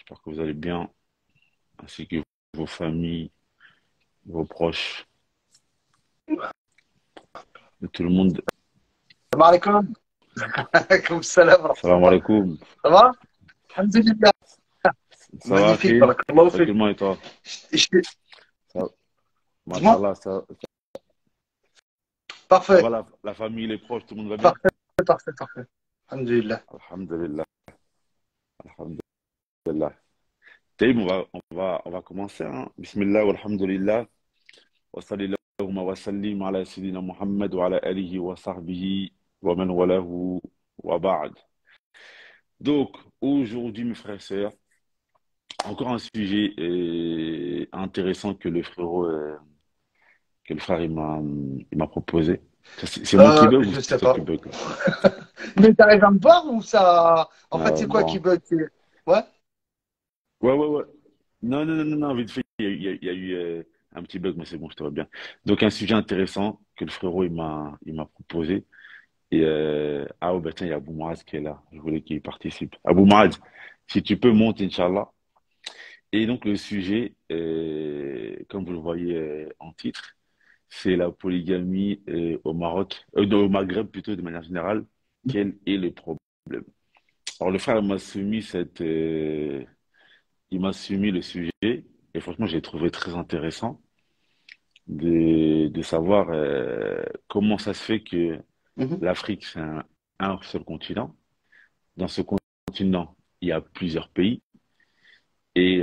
J'espère que vous allez bien, ainsi que vos familles, vos proches, et tout le monde. Salam alaikum. Comme salam wa Salam rahmatullah. alaikum. Ça va? Alhamdulillah. Ça va, Magnifique, Akhi? barakallahu fik. Tranquillement et toi? Je- Ça, Dis-moi. Machallah, ça va Parfait, la famille, les proches, tout le monde va bien? parfait, parfait, parfait. Alhamdulillah. Alhamdulillah, alhamdulillah. Taïb, on va commencer, hein. Bismillah, walhamdulillah, wa sallallahu wa sallim ala sayyidina Muhammad wa ala alihi wa sahbihi wa man walahu wa ba'd. Donc, aujourd'hui, mes frères et sœurs, encore un sujet intéressant que le frère il m'a proposé. C'est moi qui bug ou Je c'est sais toi pas. qui bug là? Mais t'arrives à me voir ou ça. En fait, c'est quoi qui Bon. bug? Ouais? Ouais, ouais, ouais. Non, non, non, non, non, vite fait, il y a eu un petit bug, mais c'est bon, je te vois bien. Donc, un sujet intéressant que le frérot il m'a proposé. Et ah, ouais, bah, tiens, il y a Abou Maaz qui est là. Je voulais qu'il participe. Abou Maaz, si tu peux, monte, Inch'Allah. Et donc, le sujet, comme vous le voyez en titre, c'est la polygamie au Maroc, au Maghreb plutôt de manière générale. Quel est le problème? Alors le frère il m'a soumis le sujet et franchement j'ai trouvé très intéressant de savoir comment ça se fait que Mhm. l'Afrique c'est un seul continent. Dans ce continent, il y a plusieurs pays et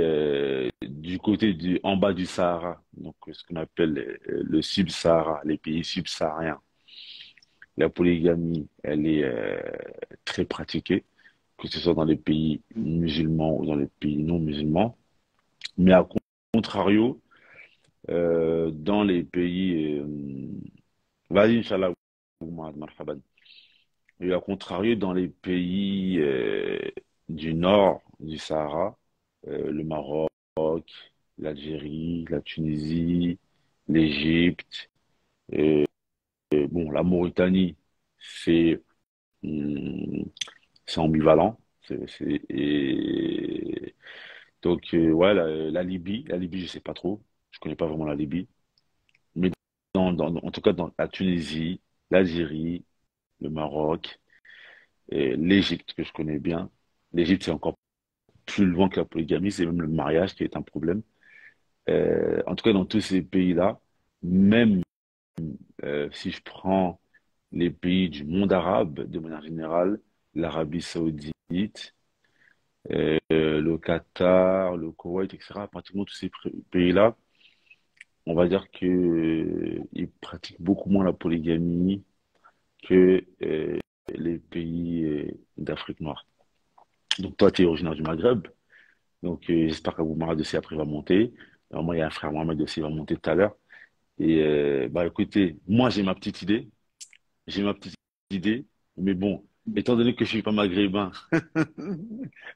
du côté en bas du Sahara, donc ce qu'on appelle le Sub-Sahara, les pays subsahariens. La polygamie, elle est très pratiquée, que ce soit dans les pays musulmans ou dans les pays non musulmans. Mais à contrario, dans les pays... vas-y, Inch'Allah, Mohamed, marhaban. Et à contrario, dans les pays du nord du Sahara, le Maroc, l'Algérie, la Tunisie, l'Égypte, bon, la Mauritanie, c'est hum, c'est ambivalent. Donc, ouais, la Libye, je sais pas trop. Je connais pas vraiment la Libye. Mais en tout cas, dans la Tunisie, l'Algérie, le Maroc, et l'Égypte, que je connais bien. L'Égypte, c'est encore plus loin que la polygamie, c'est même le mariage qui est un problème. En tout cas, dans tous ces pays-là, même si je prends les pays du monde arabe, de manière générale, l'Arabie Saoudite, le Qatar, le Koweït, etc. Pratiquement tous ces pays-là, on va dire que ils pratiquent beaucoup moins la polygamie que les pays d'Afrique noire. Donc toi, tu es originaire du Maghreb, donc j'espère qu'Abou Marad aussi après va monter. Alors, moi, il y a un frère Mohamed aussi, il va monter tout à l'heure. Et bah écoutez, moi j'ai ma petite idée, mais bon, étant donné que je suis pas maghrébin,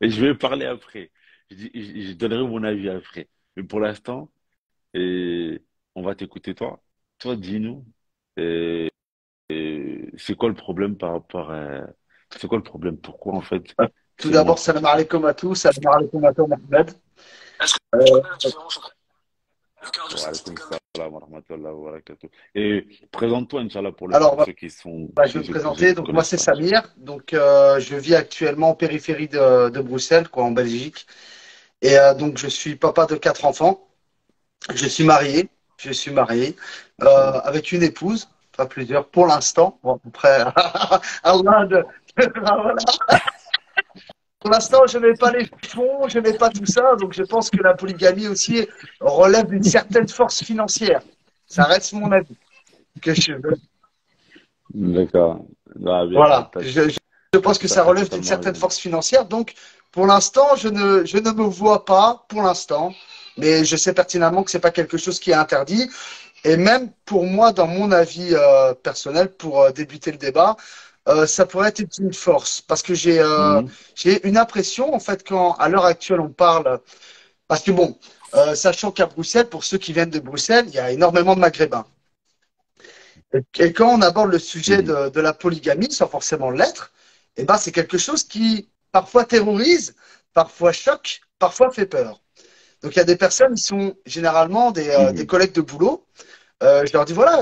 et je vais parler après. Je donnerai mon avis après. Mais pour l'instant, et on va t'écouter toi. Toi, dis-nous, euh, c'est quoi le problème par rapport à... C'est quoi le problème? Pourquoi, en fait, Tout c'est moins d'abord, salam pratiqué? alaikum à tous. Salam alaikum à toi, Mohamed. Wa alaykoum salam wa rahmatullahi wa barakatuh. Et présente-toi, Inch'Allah, Alors, pour ceux qui sont, je vais me pour ceux présenter. qui ne Donc, moi, connaissent c'est pas, Inch'Allah. Samir. Donc, je vis actuellement en périphérie de Bruxelles, quoi, en Belgique. Et donc, je suis papa de quatre enfants. Je suis marié. Je suis marié Inch'Allah. avec une épouse, pas plusieurs pour l'instant. Bon, après, Allah voilà. Pour l'instant, je n'ai pas les fonds, je n'ai pas tout ça. Donc, je pense que la polygamie aussi relève d'une certaine force financière. Ça reste mon avis. Que je, D'accord. Ah, bien, voilà. Je pense que ça t'as relève d'une totalement certaine raison. force financière. Donc, pour l'instant, je ne me vois pas, pour l'instant. Mais je sais pertinemment que c'est pas quelque chose qui est interdit. Et même pour moi, dans mon avis personnel, pour débuter le débat, ça pourrait être une force parce que Mhm. j'ai une impression en fait quand à l'heure actuelle on parle parce que bon, sachant qu'à Bruxelles, pour ceux qui viennent de Bruxelles, il y a énormément de Maghrébins. Et quand on aborde le sujet Mhm. de la polygamie, sans forcément l'être, eh ben c'est quelque chose qui parfois terrorise parfois choque, parfois fait peur. Donc il y a des personnes, qui sont généralement des Mhm. collègues de boulot. Je leur dis, voilà,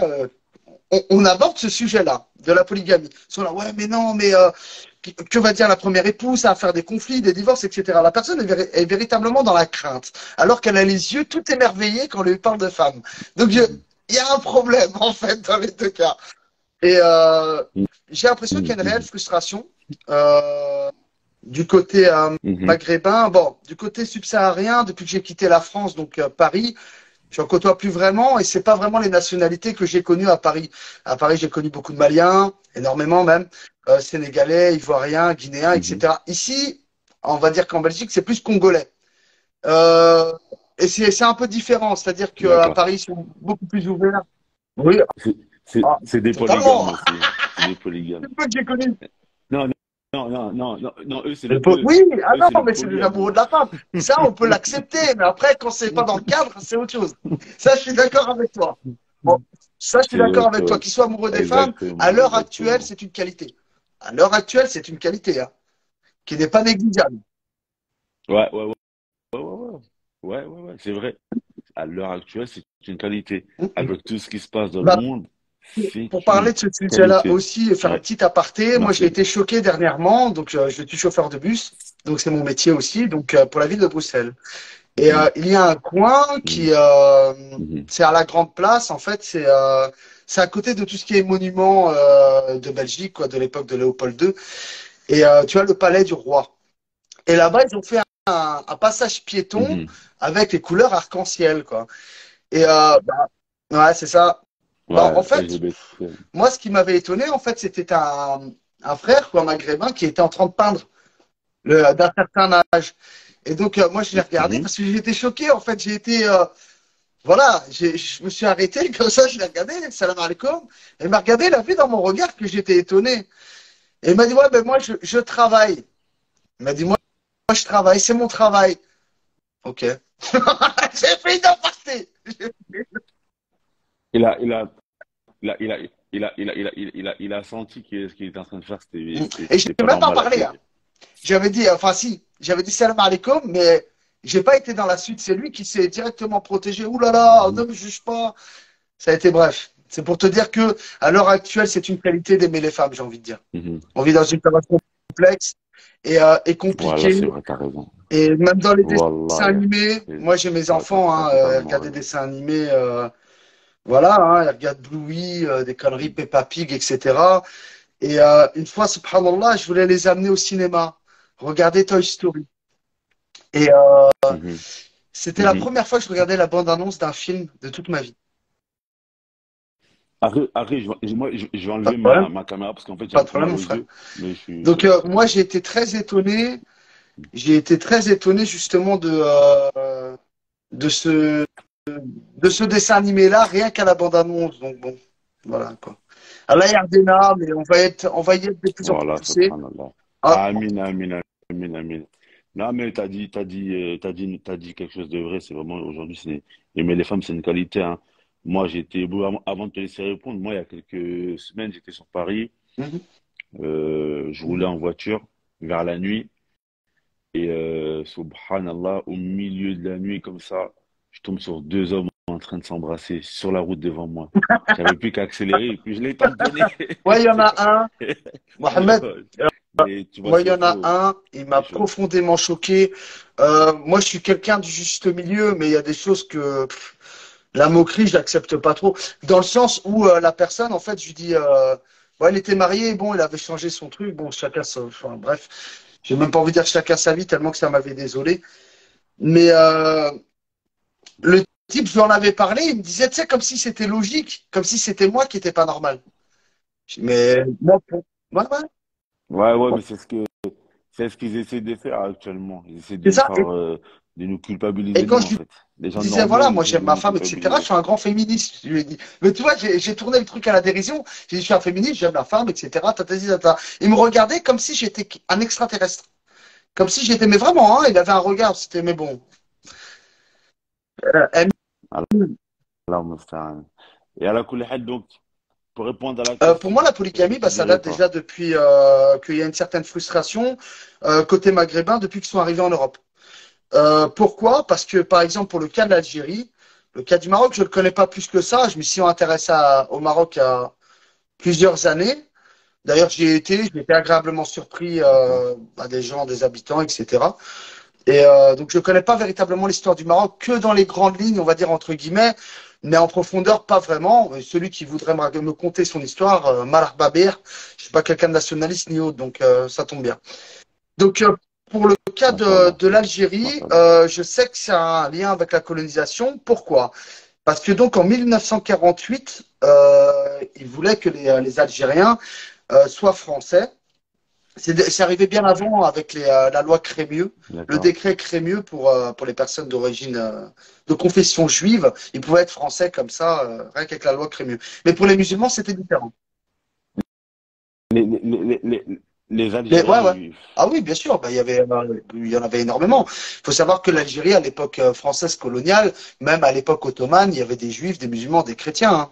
on aborde ce sujet-là, de la polygamie. Ils sont là, ouais, mais non, mais que va dire la première épouse? Ça va faire des conflits, des divorces, etc. La personne est véritablement dans la crainte, alors qu'elle a les yeux tout émerveillés quand on lui parle de femme. Donc Mhm. il y a un problème, en fait, dans les deux cas. Et j'ai l'impression qu'il y a une réelle Mhm. frustration du côté Mhm. maghrébin. Bon, du côté subsaharien, depuis que j'ai quitté la France, donc Paris, je n'en côtoie plus vraiment et c'est pas vraiment les nationalités que j'ai connues à Paris. À Paris, j'ai connu beaucoup de Maliens, énormément même, Sénégalais, Ivoiriens, Guinéens, Mhm. etc. Ici, on va dire qu'en Belgique, c'est plus Congolais. Euh, et c'est un peu différent, c'est-à-dire qu'à D'accord. Paris, ils sont beaucoup plus ouverts. Oui, C'est des polygames totalement. aussi. C'est des polygames. C'est peu que j'ai connu. Non, non, non, non, non, non, eux, c'est le, eux, Oui, ah eux, non, c'est le mais c'est des amoureux polyamour. de la femme. Ça, on peut l'accepter, mais après, quand c'est pas dans le cadre, c'est autre chose. Ça, je suis d'accord avec toi. Bon, ça, je suis C'est d'accord autre avec toi. chose. Qu'ils soient amoureux des femmes, à Exactement, l'heure actuelle, exactement. c'est une qualité. À l'heure actuelle, c'est une qualité, hein, qui n'est pas négligeable. Ouais, ouais, ouais, ouais, ouais, ouais, ouais, ouais, c'est vrai. À l'heure actuelle, c'est une qualité. Mhm. Avec tout ce qui se passe dans le Bah, monde, c'est pour parler une de ce sujet-là qualité. aussi, faire un Ouais, petit aparté, moi, j'ai merci. été choqué dernièrement. Donc, je suis chauffeur de bus. Donc, c'est mon métier aussi. Donc, pour la ville de Bruxelles. Et Mhm, il y a un coin mhm, qui, mhm, c'est à la Grande Place, en fait, c'est à côté de tout ce qui est monument de Belgique, quoi, de l'époque de Léopold II. Et tu as le palais du roi. Et là-bas, ils ont fait un passage piéton mhm. avec les couleurs arc-en-ciel, quoi. Et ouais, c'est ça. Bah, en Ouais, fait, LGBT. moi, ce qui m'avait étonné, en fait, c'était un frère, quoi, maghrébin, qui était en train de peindre d'un certain âge. Et donc, moi, je l'ai regardé Mhm. parce que j'ai été choqué. En fait, j'ai été, voilà, je me suis arrêté comme ça, je l'ai regardé, salam alaikum. Et il m'a regardé, il a vu dans mon regard que j'étais étonné. Et il m'a dit, ouais, ben moi, je travaille. Il m'a dit, moi, je travaille, c'est mon travail. Ok. J'ai fait une aparté. Il a, il a, il a, il a senti que ce qu'il était en train de faire, Et je c'était n'ai pas même pas normal à parlé, ses hein. yeux. J'avais dit, enfin, si, j'avais dit salam alaikum, mais j'ai pas été dans la suite. C'est lui qui s'est directement protégé. Ouh là là, Mhm, ne me juge pas. Ça a été bref. C'est pour te dire que, à l'heure actuelle, c'est une qualité d'aimer les femmes, j'ai envie de dire. mhm. On vit dans une période complexe et Voilà, compliquée. c'est vrai, t'as raison. Et même dans les dessins Wallah, animés, moi j'ai mes enfants, t'as hein, ils totalement regardent des raison. dessins animés, voilà, hein, ils regardent Bluey, des conneries Peppa Pig, etc. Et une fois, subhanallah, je voulais les amener au cinéma, regarder Toy Story. Et Mhm, c'était la mhm. première fois que je regardais la bande-annonce d'un film de toute ma vie. Après, je vais Pas enlever de problème, ma caméra parce qu'en fait, j'ai pas un de peu problème, mal mon aux frère. yeux, mais je suis, Donc c'est moi bon. j'ai été très étonné. J'ai été très étonné justement de ce de ce dessin animé-là, rien qu'à la bande-annonce. Donc bon, voilà quoi. Allah Yardena, mais on va y être de plus en plus Voilà, poussé. subhanallah. Ah, Amin, amin, amin, amin. Non, mais t'as dit quelque chose de vrai. C'est vraiment, aujourd'hui, aimer les femmes, c'est une qualité, hein. Moi, bon, avant de te laisser répondre, moi, il y a quelques semaines, j'étais sur Paris. mhm, Je roulais mhm. en voiture vers la nuit. Et subhanallah, au milieu de la nuit, comme ça, je tombe sur deux hommes en train de s'embrasser sur la route devant moi. J'avais plus qu'à accélérer et puis je l'ai tamponné. Ouais, il y en C'est a pas- un, Mohamed, Mais tu vois, moi il y c'est en a chaud. un, il m'a C'est chaud. profondément choqué. Moi je suis quelqu'un du juste milieu, mais il y a des choses que la moquerie, je l'accepte pas trop. Dans le sens où la personne, en fait, je lui dis, bon, il était marié, bon, il avait changé son truc, bon, chacun sa, enfin, bref, j'ai même pas envie de dire chacun sa vie, tellement que ça m'avait désolé. Mais le type, je lui en avais parlé, il me disait, tu sais, comme si c'était logique, comme si c'était moi qui étais pas normal. Je dis, mais moi, ouais, ouais, Ouais, ouais, ouais. mais c'est ce qu'ils essaient de faire actuellement. Ils essaient de C'est nous ça. faire, de nous Et culpabiliser, quand nous, je en lui fait. Les gens disais, normaux, voilà, ils moi essaient j'aime de ma nous femme, etc., je culpabiliser. suis un grand féministe. Je lui ai dit, mais tu vois, j'ai tourné le truc à la dérision. J'ai dit, je suis un féministe, j'aime la femme, etc. Tata, tata. Il me regardait comme si j'étais un extraterrestre. Comme si j'étais, mais vraiment, hein, il avait un regard, c'était, mais bon. Euh, Allah musta'an. Et à la kulli hal, donc, Pour répondre à la Pour moi, question, la qu'est-ce que polygamie, bah, tu ça dirais date pas? déjà depuis qu'il y a une certaine frustration côté maghrébin depuis qu'ils sont arrivés en Europe. Pourquoi? Parce que, par exemple, pour le cas de l'Algérie, le cas du Maroc, je ne le connais pas plus que ça. Je me suis intéressé au Maroc il y a plusieurs années. D'ailleurs, j'y ai été, j'ai été agréablement surpris D'accord. des gens, des habitants, etc. Et donc, je ne connais pas véritablement l'histoire du Maroc que dans les grandes lignes, on va dire entre guillemets, mais en profondeur, pas vraiment. Et celui qui voudrait me conter son histoire, Marah Babir, je suis pas quelqu'un de nationaliste ni autre, donc ça tombe bien. Donc, pour le cas Machallah. de l'Algérie, Machallah. je sais que c'est un lien avec la colonisation. Pourquoi? Parce que donc en 1948, ils voulaient que les Algériens soient français. C'est arrivé bien avant avec la loi Crémieux, le D'accord. décret Crémieux pour les personnes d'origine de confession juive. Ils pouvaient être français comme ça, rien qu'avec la loi Crémieux. Mais pour les musulmans, c'était différent. Les, les, les, les, les Mais ouais, Algériens ouais. juifs. Ah oui, bien sûr, bah, il y en avait énormément. Il faut savoir que l'Algérie, à l'époque française coloniale, même à l'époque ottomane, il y avait des juifs, des musulmans, des chrétiens, hein.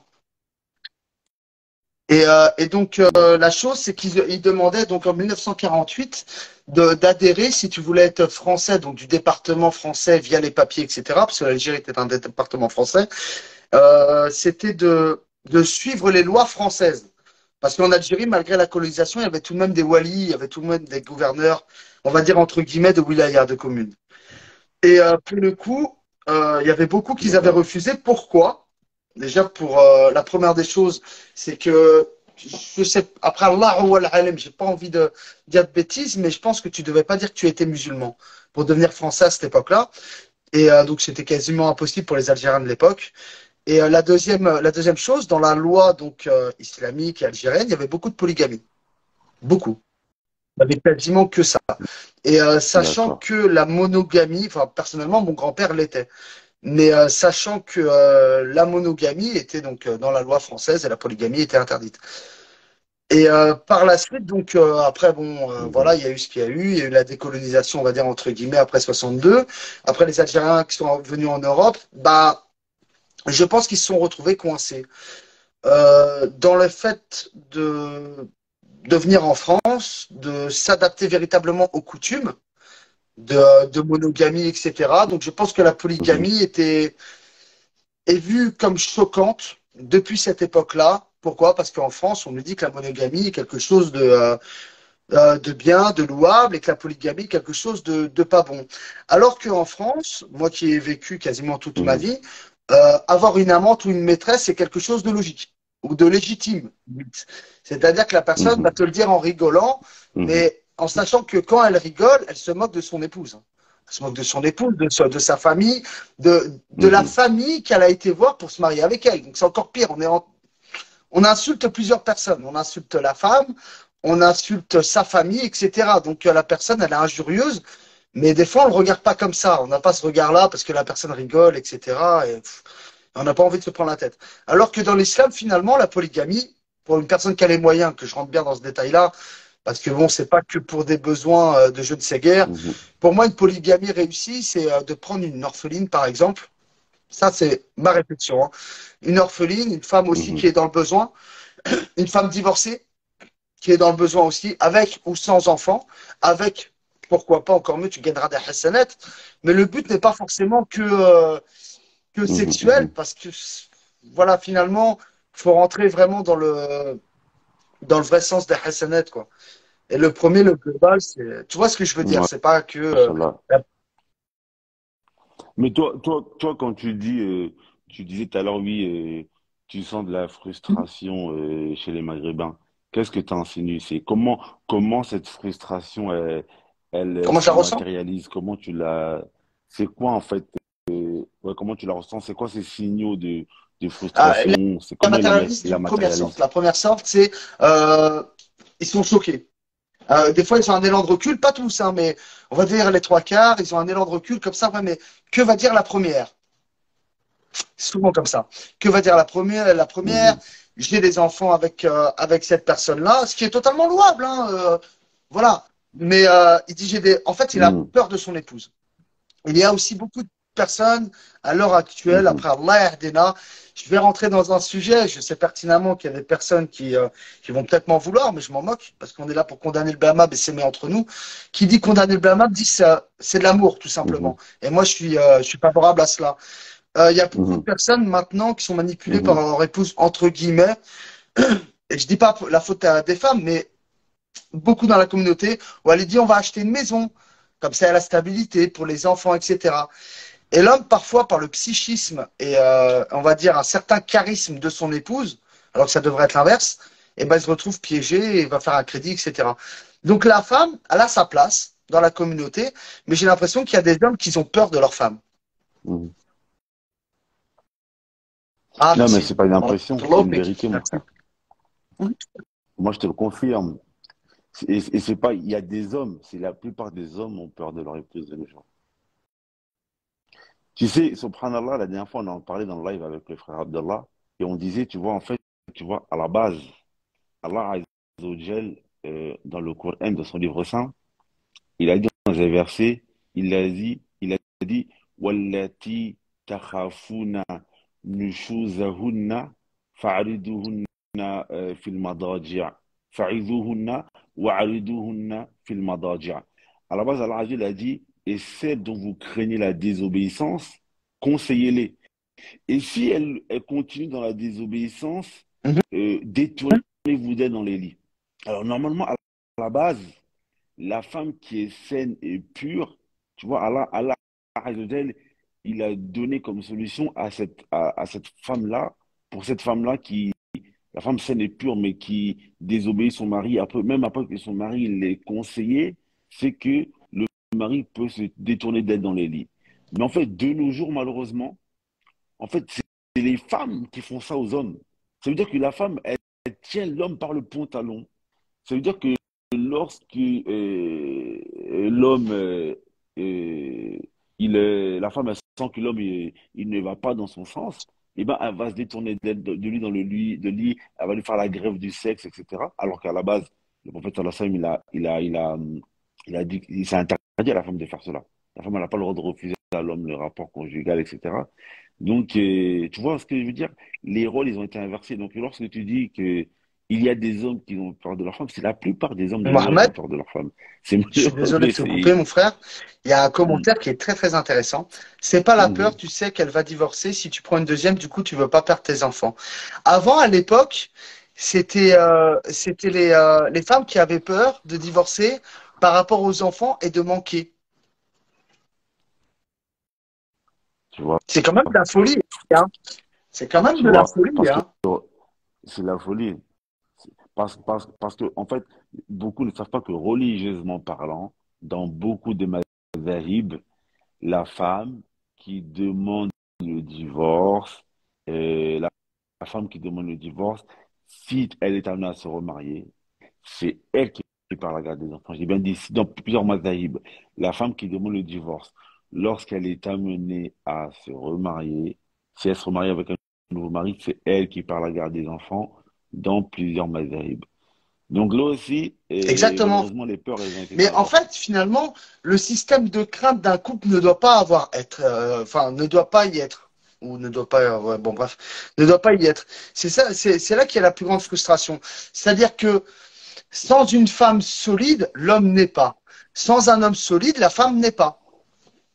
Et donc, la D'accord. chose, c'est qu'ils demandaient, donc en 1948, d'adhérer, si tu voulais être français, donc du département français via les papiers, etc., parce que l'Algérie était un département français, c'était de suivre les lois françaises. Parce qu'en Algérie, malgré la colonisation, il y avait tout de même des walis, il y avait tout de même des gouverneurs, on va dire entre guillemets, de wilaya, de communes. Et pour le coup, il y avait beaucoup qui avaient D'accord. refusé. Pourquoi? Déjà, pour la première des choses, c'est que je sais, après Allah ou al-alim, j'ai pas envie de dire de bêtises, mais je pense que tu devais pas dire que tu étais musulman pour devenir français à cette époque-là. Et donc, c'était quasiment impossible pour les Algériens de l'époque. Et la deuxième chose, dans la loi donc islamique et algérienne, il y avait beaucoup de polygamie, beaucoup. Il n'y avait quasiment que ça. Et sachant D'accord. que la monogamie, enfin personnellement, mon grand-père l'était. Mais sachant que la monogamie était donc dans la loi française et la polygamie était interdite. Et par la suite, donc après, bon, voilà, Mhm. il y a eu ce qu'il y a eu. Il y a eu la décolonisation, on va dire entre guillemets, après 62. Après les Algériens qui sont venus en Europe, bah, je pense qu'ils se sont retrouvés coincés dans le fait de venir en France, de s'adapter véritablement aux coutumes de monogamie, etc. Donc je pense que la Mhm. polygamie est vue comme choquante depuis cette époque-là. Pourquoi? Parce qu'en France, on nous dit que la monogamie est quelque chose de bien, de louable, et que la polygamie est quelque chose de pas bon. Alors qu'en France, moi qui ai vécu quasiment toute ma Mhm. vie, avoir une amante ou une maîtresse, c'est quelque chose de logique ou de légitime. C'est-à-dire que la personne va Mhm. te le dire en rigolant, Mhm. mais en sachant que quand elle rigole, elle se moque de son épouse. Elle se moque de son épouse, de sa famille, de la Mhm. famille qu'elle a été voir pour se marier avec elle. Donc c'est encore pire. On insulte plusieurs personnes. On insulte la femme, on insulte sa famille, etc. Donc la personne, elle est injurieuse, mais des fois, on ne le regarde pas comme ça. On n'a pas ce regard-là parce que la personne rigole, etc. Et on n'a pas envie de se prendre la tête. Alors que dans l'islam, finalement, la polygamie, pour une personne qui a les moyens, que je rentre bien dans ce détail-là, parce que bon, c'est pas que pour des besoins de je ne sais guère. Mhm. Pour moi, une polygamie réussie, c'est de prendre une orpheline, par exemple. Ça, c'est ma réflexion, hein. Une orpheline, une femme aussi qui Mhm. est dans le besoin, une femme divorcée qui est dans le besoin aussi, avec ou sans enfant, avec, pourquoi pas, encore mieux, tu gagneras des hassanettes. Mais le but n'est pas forcément que Mhm. sexuel, Mhm. parce que, voilà, finalement, il faut rentrer vraiment dans le vrai sens des hassanettes, quoi. Et le premier, le global, c'est, tu vois ce que je veux dire, Ouais, c'est pas que, machallah. Mais toi, quand tu disais tout à l'heure, oui, tu sens de la frustration chez les Maghrébins. Qu'est-ce que tu insinues? C'est comment cette frustration, elle comment je se la ressens? matérialise? C'est quoi en fait? Ouais, comment tu la ressens? C'est quoi ces signaux de Ah, frustration? C'est la comment matérialise il la d'une première sorte. matérialise? La première sorte, c'est, euh, ils sont choqués. Des fois, ils ont un élan de recul, pas tous, hein, mais on va dire les trois quarts, ils ont un élan de recul comme ça. Ouais, mais que va dire la première? Souvent comme ça. Que va dire la première? La première, Mhm. j'ai des enfants avec cette personne-là, ce qui est totalement louable, hein, voilà. Mais il dit, en fait, il a Mhm. peur de son épouse. Il y a aussi beaucoup de personnes, à l'heure actuelle, Mhm. après Allah Yahdina, je vais rentrer dans un sujet, je sais pertinemment qu'il y a des personnes qui vont peut-être m'en vouloir, mais je m'en moque, parce qu'on est là pour condamner le blâmable et s'aimer entre nous. Qui dit condamner le blâmable dit c'est de l'amour, tout simplement. Mhm. Et moi, je suis favorable à cela. Il y a beaucoup de Mhm. personnes maintenant qui sont manipulées par Mhm. leur épouse, entre guillemets, et je dis pas la faute des femmes, mais beaucoup dans la communauté, où elle dit on va acheter une maison, comme ça il y a la stabilité pour les enfants, etc. Et l'homme, parfois, par le psychisme et on va dire un certain charisme de son épouse, alors que ça devrait être l'inverse, et ben, il se retrouve piégé et va faire un crédit, etc. Donc la femme, elle a sa place dans la communauté, mais j'ai l'impression qu'il y a des hommes qui ont peur de leur femme. Mhm. Ah, Non, mais merci. c'est pas une impression, c'est une vérité, mon Merci. frère. Moi, je te le confirme. Et c'est pas, il y a des hommes, c'est la plupart des hommes ont peur de leur épouse de nos jours. Tu sais, subhanallah, la dernière fois, on en parlait dans le live avec le frère Abdallah, et on disait, tu vois, en fait, tu vois, à la base, Allah Azza wa Jal, dans le Coran, dans son livre saint, il a dit dans un verset, il a dit, Wallati takhafuna nushuzahunna fa'riduhunna fil madaji' fa'izuhunna wa'riduhunna fil madaji'. À la base, Allah Azza wa Jal a dit, et celles dont vous craignez la désobéissance, conseillez-les. Et si elle continue dans la désobéissance, Mhm. détournez-vous d'elle dans les lits. Alors, normalement, à la base, la femme qui est saine et pure, tu vois, Allah Azzawajal, il a donné comme solution à cette femme-là, pour cette femme-là la femme saine et pure, mais qui désobéit son mari, même après que son mari l'ait conseillé, c'est que le mari peut se détourner d'elle dans les lits. Mais en fait, de nos jours, malheureusement, en fait, c'est les femmes qui font ça aux hommes. Ça veut dire que la femme, elle tient l'homme par le pantalon. Ça veut dire que lorsque l'homme, la femme, elle sent que l'homme, il ne va pas dans son sens, eh ben, elle va se détourner de lui dans le lit, elle va lui faire la grève du sexe, etc. Alors qu'à la base, le prophète sallallahu alayhi wa sallam, il a dit, il s'est interdit à la femme de faire cela. La femme, elle n'a pas le droit de refuser à l'homme le rapport conjugal, etc. Donc, tu vois ce que je veux dire? Les rôles, ils ont été inversés. Donc, lorsque tu dis que il y a des hommes qui ont peur de leur femme, c'est la plupart des hommes d'ailleurs, ils ont Mohamed, peur de leur femme. C'est je suis malheureux, désolé de mais te couper, c'est. mon frère. Il y a un Mhm, commentaire qui est très très intéressant. C'est pas la peur, mhm. tu sais qu'elle va divorcer. Si tu prends une deuxième, du coup, tu veux pas perdre tes enfants. Avant, à l'époque, c'était les femmes qui avaient peur de divorcer par rapport aux enfants et de manquer. Tu vois, C'est quand même de la folie, hein. C'est quand même tu de la vois, folie, parce que hein. c'est la folie. Parce que, en fait, beaucoup ne savent pas que religieusement parlant, dans beaucoup de mazahib, la femme qui demande le divorce, la femme qui demande le divorce, si elle est amenée à se remarier, c'est elle qui part la garde des enfants. J'ai bien dit, dans plusieurs mazahib, la femme qui demande le divorce, lorsqu'elle est amenée à se remarier, si elle se remarie avec un nouveau mari, c'est elle qui part la garde des enfants dans plusieurs mazahib. Donc là aussi, Exactement. malheureusement, les peurs, elles ont été Mais en inversées. fait, finalement, le système de crainte d'un couple ne doit pas enfin, ne doit pas y être. Ou ne doit pas, ouais, bon, bref, ne doit pas y être. C'est ça, c'est là qu'il y a la plus grande frustration. C'est-à-dire que sans une femme solide, l'homme n'est pas. Sans un homme solide, la femme n'est pas.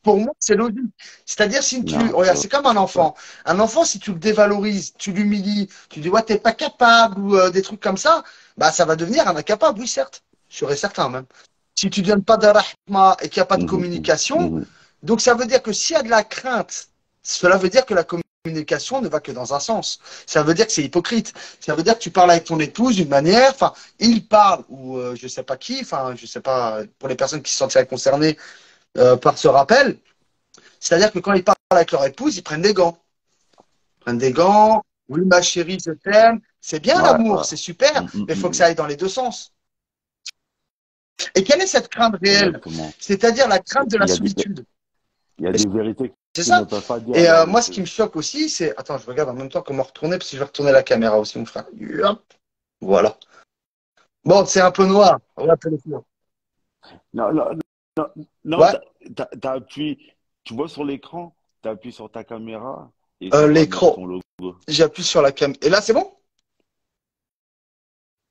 Pour moi, c'est logique. C'est-à-dire, si tu, Non, regarde, c'est comme un ouais. enfant. Un enfant, si tu le dévalorises, tu l'humilies, tu dis, ouais, t'es pas capable, ou des trucs comme ça, bah, ça va devenir un incapable, oui, certes. Je serais certain, même. Si tu ne donnes pas de rahma et qu'il n'y a pas de Mhm, communication, mhm, donc ça veut dire que s'il y a de la crainte, cela veut dire que la communication ne va que dans un sens. Ça veut dire que c'est hypocrite. Ça veut dire que tu parles avec ton épouse d'une manière, enfin, il parle, ou je sais pas qui, enfin, je sais pas, pour les personnes qui se sentiraient concernées par ce rappel, c'est-à-dire que quand ils parlent avec leur épouse, ils prennent des gants. Ils prennent des gants. Oui, ma chérie, je t'aime. C'est bien ouais, l'amour, ouais. c'est super, Mhm, mhm, mais il faut que ça mhm. aille dans les deux sens. Et quelle est cette crainte réelle? Exactement. C'est-à-dire la crainte de la Il y a des, solitude. il y a Et des vérités c'est qu'ils ne ça. peuvent pas dire à Et leur moi, ce qui me épouse. choque aussi, c'est. Attends, je regarde en même temps comment retourner, parce que je vais retourner la caméra aussi, mon frère. Hop, voilà. Bon, c'est un peu noir. On va appeler le fleur. Non, non, non, non, Ouais. t'as appuyé, tu vois sur l'écran, t'appuies sur ta caméra et ça va mettre L'écran, ton logo. j'appuie sur la cam. Et là, c'est bon?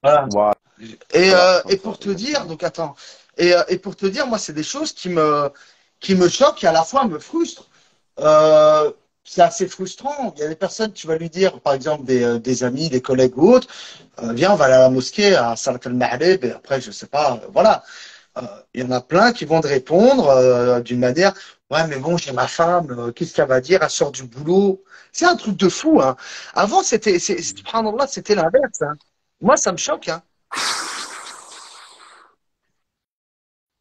Voilà. Voilà, Et comme ça, pour te dire, exactement. donc attends, et pour te dire, moi, c'est des choses qui me choquent et à la fois me frustrent. Euh, c'est assez frustrant. Il y a des personnes, tu vas lui dire, par exemple, des amis, des collègues ou autres, viens, on va aller à la mosquée à Salat al-Ma'rib, et après, je sais pas, voilà. Euh, il y en a plein qui vont te répondre d'une manière, ouais, mais bon, j'ai ma femme, qu'est-ce qu'elle va dire? Elle sort du boulot. C'est un truc de fou, hein. Avant, subhanallah, c'était l'inverse, hein. Moi, ça me choque, hein.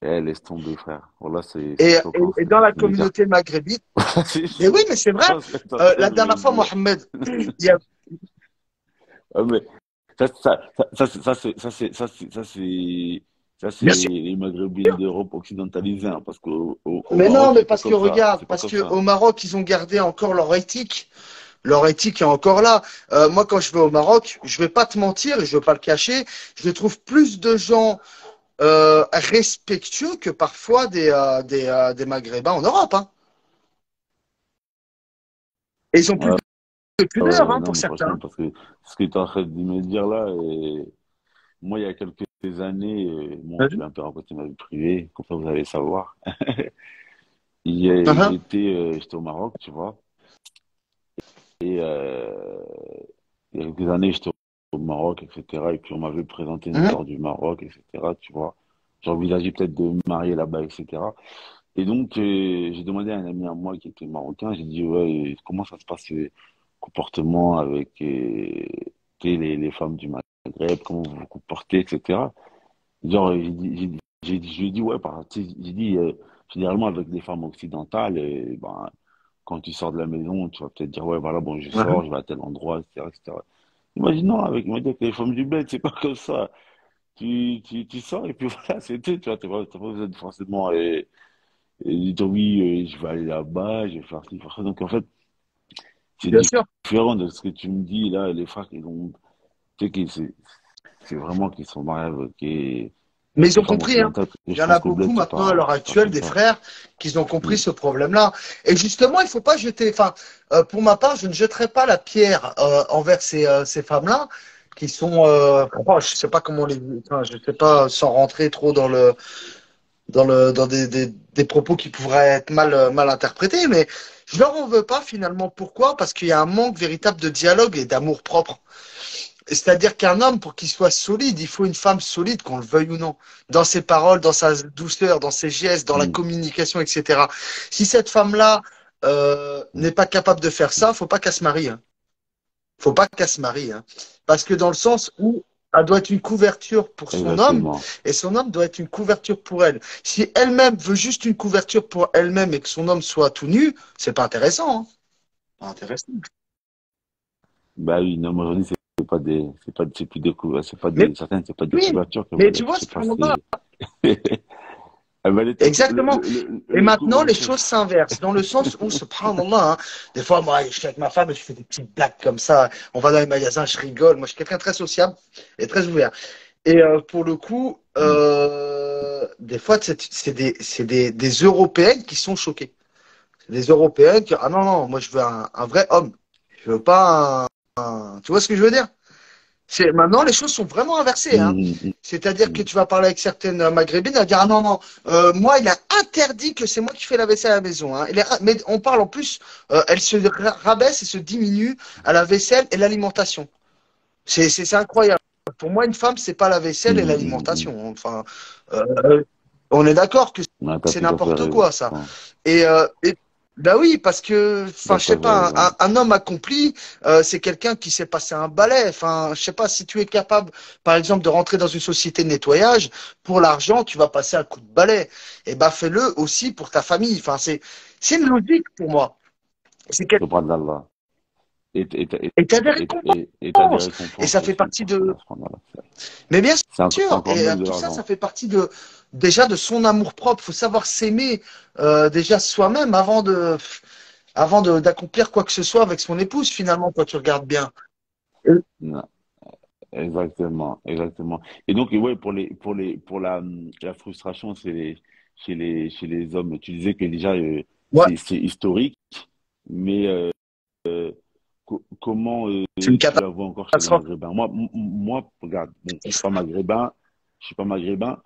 Eh, laisse tomber, frère. Voilà, c'est Et, choquant ce et que tu dans es en la train de me dire. communauté maghrébine, C'est mais oui, mais c'est vrai. choquant ce que tu es en train La de me dernière fois, dire. Mohamed, il y a... Ah, mais ça, c'est Bien sûr. les Maghrébines d'Europe occidentalisée, hein, parce qu'au Mais non, Maroc, mais c'est pas parce que comme ça. regarde, C'est pas parce comme que ça. au Maroc, ils ont gardé encore leur éthique. Leur éthique est encore là. Moi, quand je vais au Maroc, je vais pas te mentir et je vais pas le cacher, je trouve plus de gens respectueux que parfois des Maghrébins en Europe, hein. Et ils ont plus Ouais, de ouais, pudeur, ouais, hein, non, pour mais certains. franchement, parce que ce que tu es en train de me dire là, et moi, il y a quelques années, bon, je Vas-y. vais un peu raconter ma vie privée, comme ça vous allez savoir. Uhum, J'étais au Maroc, tu vois, et il y a quelques années, j'étais au Maroc, etc. Et puis on m'avait présenté une uhum, histoire du Maroc, etc. Tu vois, j'envisageais peut-être de me marier là-bas, etc. Et donc, j'ai demandé à un ami à moi qui était marocain, j'ai dit, ouais, comment ça se passe le comportement avec les femmes du Maghreb, comment vous vous comportez, etc. Genre, je lui ai dit, ouais, tu sais, j'ai dit, généralement avec des femmes occidentales, ben, quand tu sors de la maison, tu vas peut-être dire, ouais, voilà, bon, je sors, uhum. je vais à tel endroit, etc., etc. Il m'a dit, non, il m'a dit que les femmes du bled, c'est pas comme ça. Tu sors et puis voilà, c'est tout, tu vois, t'as pas besoin de forcément, dire oui, je vais aller là-bas, je vais faire ci, faire ça. Donc en fait, c'est Bien sûr. différent de ce que tu me dis là, les frères qui ont, tu sais, c'est vraiment qu'ils sont mariés Mais avec ils les ont femmes compris, hein. occidentales. Et Il y je en a pense qu'au beaucoup bled, maintenant à l'heure c'est pas actuelle, comme des ça. frères, qui ont compris Mm. ce problème-là. Et justement, il faut pas jeter, enfin, pour ma part, je ne jetterai pas la pierre envers ces femmes-là, qui sont, oh, je sais pas comment les, enfin, je sais pas, sans rentrer trop dans des propos qui pourraient être mal interprétés, mais je leur en veux pas finalement. Pourquoi? Parce qu'il y a un manque véritable de dialogue et d'amour propre. C'est-à-dire qu'un homme, pour qu'il soit solide, il faut une femme solide, qu'on le veuille ou non, dans ses paroles, dans sa douceur, dans ses gestes, dans la Mm. communication, etc. Si cette femme-là Mm. n'est pas capable de faire ça, faut pas qu'elle se marie, hein. Faut pas qu'elle se marie, hein. Parce que dans le sens où elle doit être une couverture pour son homme Exactement. et son homme doit être une couverture pour elle. Si elle-même veut juste une couverture pour elle-même et que son homme soit tout nu, c'est pas intéressant, hein. Pas intéressant. Bah oui, non, mais aujourd'hui, c'est plus des c'est pas Mais certaines, c'est pas des oui, couvertures qu'elles mais veulent tu être, vois, je sais ce pas, moment-là, c'est, elles veulent être exactement. Et le maintenant, les couvre-chef. choses s'inversent, dans le sens où, subhanallah, hein, des fois, moi, je suis avec ma femme et je fais des petites blagues comme ça. On va dans les magasins, je rigole. Moi, je suis quelqu'un de très sociable et très ouvert. Et pour le coup, Mm. des fois, des Européennes qui sont choquées. C'est des Européennes qui, ah non, non, moi, je veux un vrai homme. Je veux pas tu vois ce que je veux dire? Maintenant, les choses sont vraiment inversées, hein. Mm, mm, C'est-à-dire que mm. tu vas parler avec certaines maghrébines, elles vont dire, ah non, non, moi, il a interdit que c'est moi qui fais la vaisselle à la maison, hein. Mais on parle en plus, elles se rabaissent et se diminuent à la vaisselle et l'alimentation. C'est incroyable. Pour moi, une femme, c'est pas la vaisselle et Mm, mm, mm. l'alimentation. Enfin, euh, on est d'accord que Ouais, t'as c'est tout à fait n'importe raison. quoi, ça. Ouais, Et bah oui, parce que, tout enfin, à je fait sais pas, raison. un homme accompli, c'est quelqu'un qui sait passer un balai. Enfin, je sais pas, si tu es capable, par exemple, de rentrer dans une société de nettoyage, pour l'argent, tu vas passer un coup de balai. Et bah, fais-le aussi pour ta famille. Enfin, c'est une logique pour moi. C'est quel... Subhanallah. Et t'as des récompenses. Et t'as des Et récompenses ça fait aussi, partie de, franchement, subhanallah. mais bien C'est sûr, encore et mieux que de tout ça, ça l'argent. fait partie de déjà de son amour propre. Il faut savoir s'aimer déjà soi-même d'accomplir quoi que ce soit avec son épouse. Finalement, quand tu regardes bien. Non, exactement, exactement. Et donc, ouais, pour la frustration, chez les hommes, tu disais que déjà, Ouais, c'est historique. Mais comment C'est une tu la vois encore chez les catastrophe. Maghrébins? Moi, regarde, bon, je suis pas maghrébin,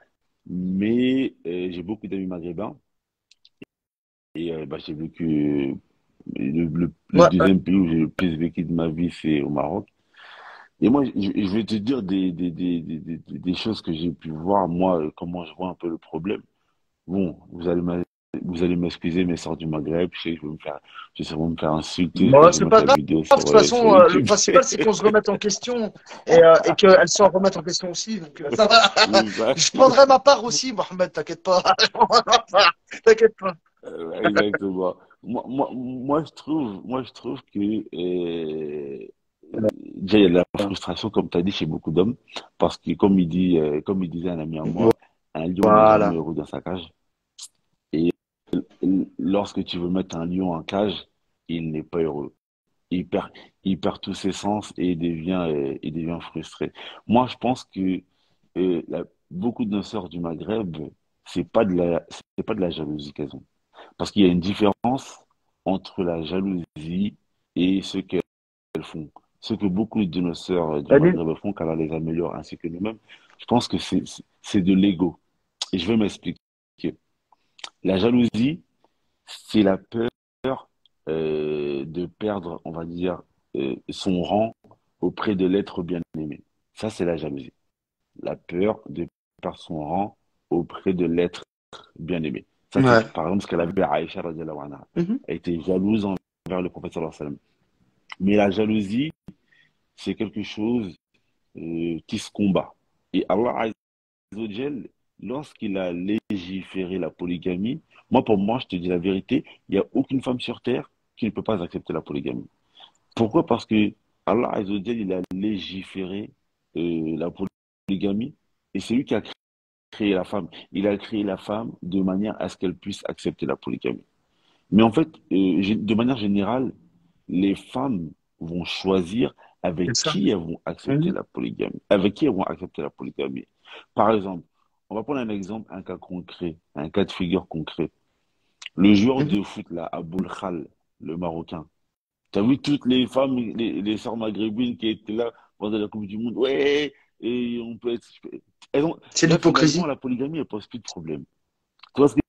mais j'ai beaucoup d'amis maghrébins et bah, j'ai vécu le Ouais, ouais. deuxième pays où j'ai le plus vécu de ma vie, c'est au Maroc. Et moi, je vais te dire des choses que j'ai pu voir, moi, comment je vois un peu le problème. Bon, vous allez m'excuser, mes sœurs du Maghreb, je sais que je vais sûrement me faire insulter quand Bon, je vais c'est mettre pas la grave. vidéo De toute sur façon, le YouTube. principal, c'est qu'on se remette en question et qu'elles s'en remettent en question aussi. Donc, ça va. C'est ça. Je prendrai ma part aussi, Mohamed, t'inquiète pas. T'inquiète pas. Exactement. Moi, je trouve que déjà, il y a de la frustration, comme tu as dit, chez beaucoup d'hommes, parce que comme il disait un ami à moi, un lion n'est jamais Voilà. heureux dans sa cage. Et lorsque tu veux mettre un lion en cage, il n'est pas heureux. Il perd, il perd tous ses sens et il devient frustré. Moi, je pense que beaucoup de nos sœurs du Maghreb, c'est pas de la jalousie qu'elles ont. Parce qu'il y a une différence entre la jalousie et ce qu'elles font. Ce que beaucoup de nos sœurs du Salut. Maghreb font, car elles les améliorent ainsi que nous-mêmes, je pense que c'est de l'ego. Et je vais m'expliquer. La jalousie, c'est la peur de perdre, on va dire, son rang auprès de l'être bien-aimé. Ça, c'est la jalousie. La peur de perdre son rang auprès de l'être bien-aimé. Ça, c'est Ouais. par exemple ce qu'elle avait à Aïcha radiallahu anha. Mhm. Elle était jalouse envers le prophète sallallahu alayhi wa sallam. Mais la jalousie, c'est quelque chose qui se combat. Et Allah Azza wa Jal, lorsqu'il a légiféré la polygamie, moi, pour moi, je te dis la vérité, il n'y a aucune femme sur terre qui ne peut pas accepter la polygamie. Pourquoi? Parce que Allah Azza wa Jal, il a légiféré la polygamie et c'est lui qui a créé la femme. Il a créé la femme de manière à ce qu'elle puisse accepter la polygamie. Mais en fait, de manière générale, les femmes vont choisir C'est avec ça. qui elles vont accepter Mhm. la polygamie. Avec qui elles vont accepter la polygamie. Par exemple, on va prendre un exemple, un cas concret, un cas de figure concret. Le joueur Mhm. de foot, là, Aboul Khal, le Marocain. T'as vu toutes les femmes, les sœurs maghrébines qui étaient là pendant la Coupe du Monde? Ouais, et on peut être. C'est Là, finalement, l'hypocrisie. la polygamie, elle pose plus de problème. Tu vois ce que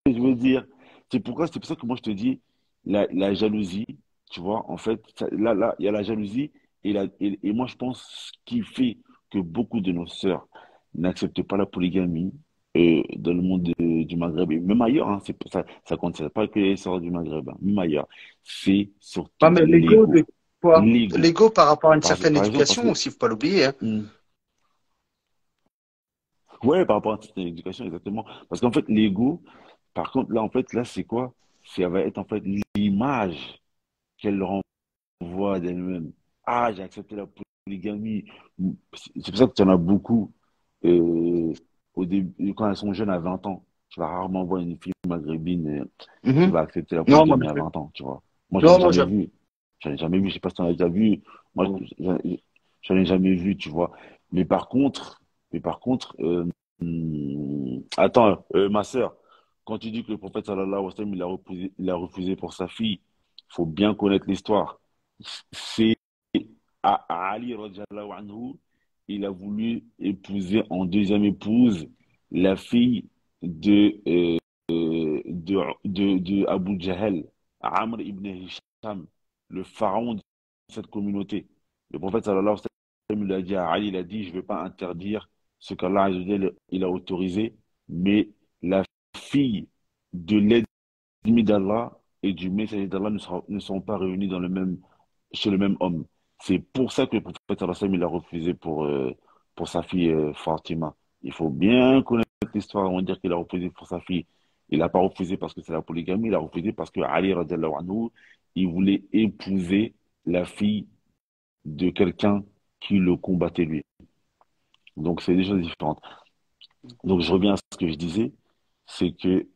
je veux dire? C'est pour ça que moi je te dis, la jalousie, tu vois, en fait, là, il y a la jalousie et moi je pense ce qui fait que beaucoup de nos sœurs n'acceptent pas la polygamie dans le monde du Maghreb et même ailleurs, hein, ça concerne pas que les sœurs du Maghreb, hein, même ailleurs, c'est Ah, surtout mais l'ego l'ego. de quoi? L'ego. L'ego par rapport à une certaine Par exemple, parce éducation que, aussi, faut pas l'oublier, hein. hmm, ouais, par rapport à cette éducation, exactement. Parce qu'en fait, l'ego, par contre, là, en fait, là, c'est quoi? Ça va être en fait l'image qu'elle renvoie d'elle-même. Ah, j'ai accepté la polygamie. C'est pour ça que tu en as beaucoup au début, quand elles sont jeunes à 20 ans. Tu vas rarement voir une fille maghrébine qui Mhm. va accepter la Non, moi polygamie non à plus. 20 ans, tu vois. Moi, j'en ai Non, moi, jamais jamais. vu. J'en ai jamais vu, je sais pas si tu en as déjà vu. Moi, j'en ai jamais vu, tu vois. Mais par contre, mais par contre, attends, ma sœur, quand tu dis que le prophète sallallahu alayhi wa sallam, il a refusé pour sa fille, il faut bien connaître l'histoire. C'est à Ali radiallahu anhu, il a voulu épouser en deuxième épouse la fille de Abu Jahl, Amr ibn Hisham, le pharaon de cette communauté. Le prophète sallallahu alayhi wa sallam, il a dit à Ali, il a dit, je ne vais pas interdire ce qu'Allah Azza wa Jalla, il a autorisé, mais la fille de l'ennemi d'Allah et du messager d'Allah ne seront pas réunis chez le même homme. C'est pour ça que le prophète sallallahu alayhi wa sallam, il a refusé pour sa fille Fatima. Il faut bien connaître l'histoire avant de dire qu'il a refusé pour sa fille. Il n'a pas refusé parce que c'est la polygamie, il a refusé parce que Ali radiallahu anhu, il voulait épouser la fille de quelqu'un qui le combattait lui. Donc c'est des choses différentes. Donc je reviens à ce que je disais, c'est que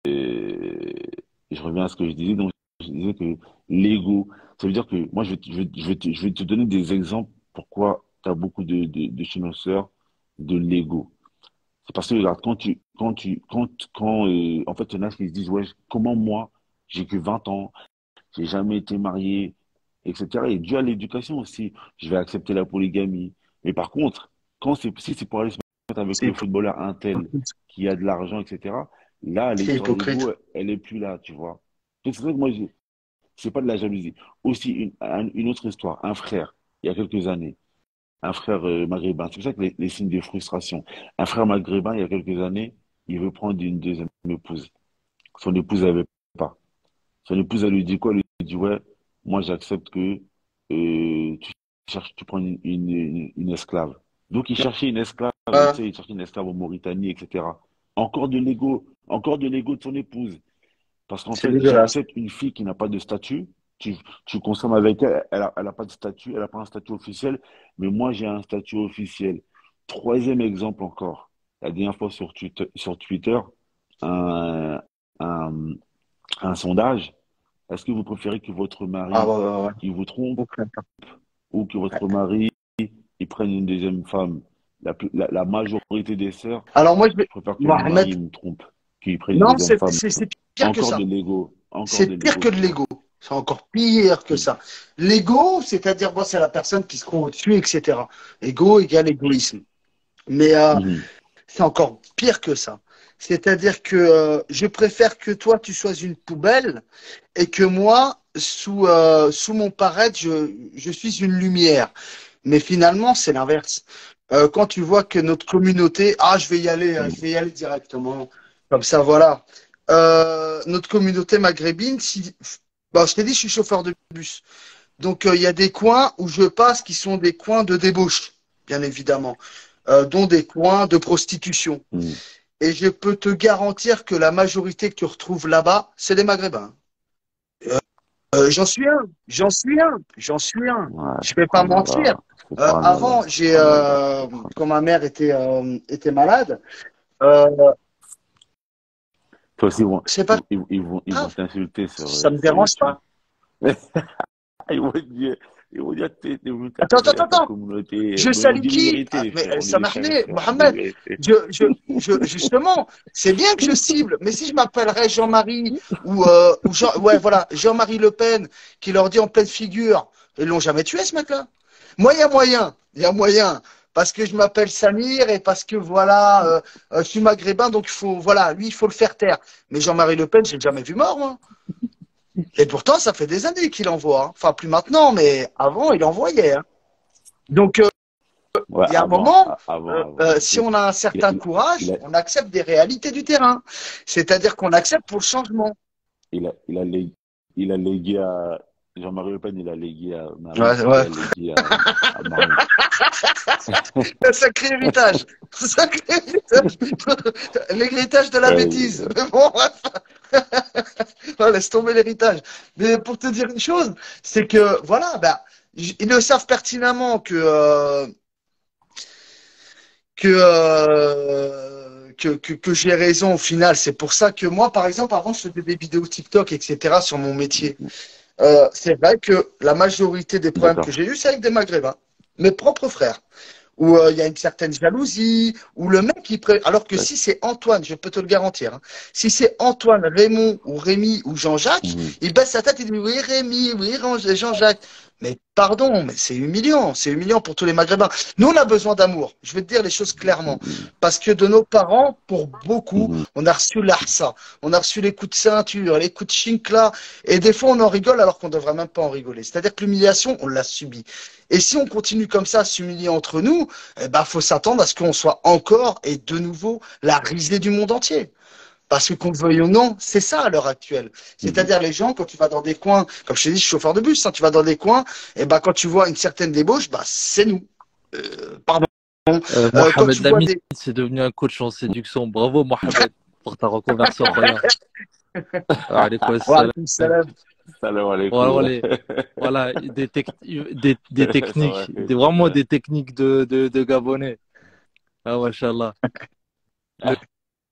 je reviens à ce que je disais, donc je disais que l'ego, ça veut dire que moi je vais te donner des exemples pourquoi tu as beaucoup de chez nos sœurs de l'ego. C'est parce que regarde, quand en fait, il y en a qui se disent, ouais, comment moi, j'ai que 20 ans, j'ai jamais été marié, etc. Et dû à l'éducation aussi, je vais accepter la polygamie. Mais par contre, si c'est pour aller se mettre avec C'est le footballeur Intel hypocrite. qui a de l'argent, etc., là, C'est l'histoire d'ego, hypocrite. elle est plus là, tu vois. Donc c'est vrai que moi, c'est pas de la jalousie. Aussi, une autre histoire, un frère, il y a quelques années, un frère maghrébin. C'est pour ça que les signes de frustration. Un frère maghrébin, il y a quelques années, il veut prendre une deuxième épouse. Son épouse n'avait pas. Son épouse, elle lui dit quoi? Elle lui dit, ouais, moi j'accepte que tu prends une esclave. Donc il cherchait une esclave, tu Euh, sais, il cherchait une esclave en Mauritanie, etc. Encore de l'ego de son épouse. Parce qu'en c'est fait, dégueulasse. j'accepte une fille qui n'a pas de statut. Tu consommes avec elle, elle a pas de statut, elle n'a pas un statut officiel, mais moi j'ai un statut officiel. Troisième exemple encore. La dernière fois sur Twitter, un, un, un sondage. Est-ce que vous préférez que votre Ah mari ouais, ouais, ouais. il vous trompe Au clair. ou que Ouais. votre mari il prenne une deuxième femme? La majorité des sœurs, Alors moi, je vais... je préfère que mon mari Mohamed, il me trompe, qu'il prenne une non, deuxième femme. c'est pire que Encore ça. de l'ego, encore de C'est pire l'ego, que de tu vois. l'ego. C'est encore pire que Mm. ça. L'ego, c'est-à-dire, bon, c'est la personne qui se croit au-dessus, etc. Ego égale égoïsme. Mais Mhm. c'est encore pire que ça. C'est-à-dire que je préfère que toi, tu sois une poubelle et que moi, sous mon paraître, je suis une lumière. Mais finalement, c'est l'inverse. Quand tu vois que notre communauté, ah, je vais y aller directement, comme ça, voilà. Notre communauté maghrébine, si, bon, je t'ai dit, je suis chauffeur de bus. Donc, il y a des coins où je passe qui sont des coins de débauche, bien évidemment, dont des coins de prostitution. Mhm. Et je peux te garantir que la majorité que tu retrouves là-bas, c'est des Maghrébins. J'en suis un, j'en suis un, j'en suis un. Ouais, Je vais pas mentir. c'est pas un hasard, Avant, c'est pas un hasard, c'est pas un quand hasard. ma mère était malade, euh, Toi aussi, c'est pas ils vont grave, t'insulter ça me sur dérange YouTube. pas. Ils vont dire, ils vont dire, t'es venu Attends, t'attaquer attends, à ta attends. communauté. Je Mais on salue dit les qui? vérités, Ah, les mais frères. On est ça des m'a frères et ramené, sœurs. On dit les Mohamed. vérités. Justement, c'est bien que je cible, mais si je m'appellerais Jean-Marie ou Jean, ouais, voilà, Jean-Marie Le Pen, qui leur dit en pleine figure, ils l'ont jamais tué ce mec-là. Moi, il y a moyen, parce que je m'appelle Samir et parce que voilà, je suis maghrébin, donc il faut, voilà, lui, il faut le faire taire. Mais Jean-Marie Le Pen, j'ai jamais vu mort, moi. Et pourtant, ça fait des années qu'il envoie, hein. Enfin, plus maintenant, mais avant, il envoyait, hein. Donc, Ouais, il y a un moment, avant. si on a un certain Il courage, a, on accepte des réalités du terrain. C'est-à-dire qu'on accepte pour le changement. il a légué, il a légué à, Jean-Marie Le Pen, il a légué à Marine Ouais, ce qu'il ouais. a légué à Marine. Un sacré héritage. Sacré héritage. L'héritage de la Ouais, bêtise. Mais bon, bref. Ouais, laisse tomber l'héritage. Mais pour te dire une chose, c'est que, voilà, ben, ils le savent pertinemment que j'ai raison au final. C'est pour ça que moi, par exemple, avant, je faisais des vidéos TikTok, etc., sur mon métier. C'est vrai que la majorité des problèmes que d'accord. j'ai eus, c'est avec des Maghrébins, mes propres frères, où il y a une certaine jalousie, où le mec, alors que D'ac- si c'est Antoine, je peux te le garantir, hein, si c'est Antoine, Raymond, ou Rémi, ou Jean-Jacques, Mhm. il baisse sa tête et dit oui, Rémi, oui, Jean-Jacques. Mais pardon, mais c'est humiliant pour tous les Maghrébins. Nous, on a besoin d'amour. Je vais te dire les choses clairement. Mhm. Parce que de nos parents, pour beaucoup, Mhm. on a reçu l'Arsa, on a reçu les coups de ceinture, les coups de chincla, et des fois, on en rigole alors qu'on ne devrait même pas en rigoler. C'est-à-dire que l'humiliation, on l'a subie. Et si on continue comme ça à s'humilier entre nous, eh ben, faut s'attendre à ce qu'on soit encore et de nouveau la risée du monde entier. Parce que qu'on le veuille ou non, c'est ça à l'heure actuelle. Mhm. C'est-à-dire les gens, quand tu vas dans des coins, comme je t'ai dit, je suis chauffeur de bus, hein, tu vas dans des coins, et ben quand tu vois une certaine débauche, bah c'est nous. Pardon. Quand Mohamed tu vois Lamine, des... c'est devenu un coach en séduction. Bravo, Mohamed, pour ta reconversion incroyable. Alaykoum Voilà, assalam. salam. Salam Voilà, alaikum. voilà, des Ça va, techniques, vraiment Fibre. des techniques de Gabonais. Ah, machallah. Le,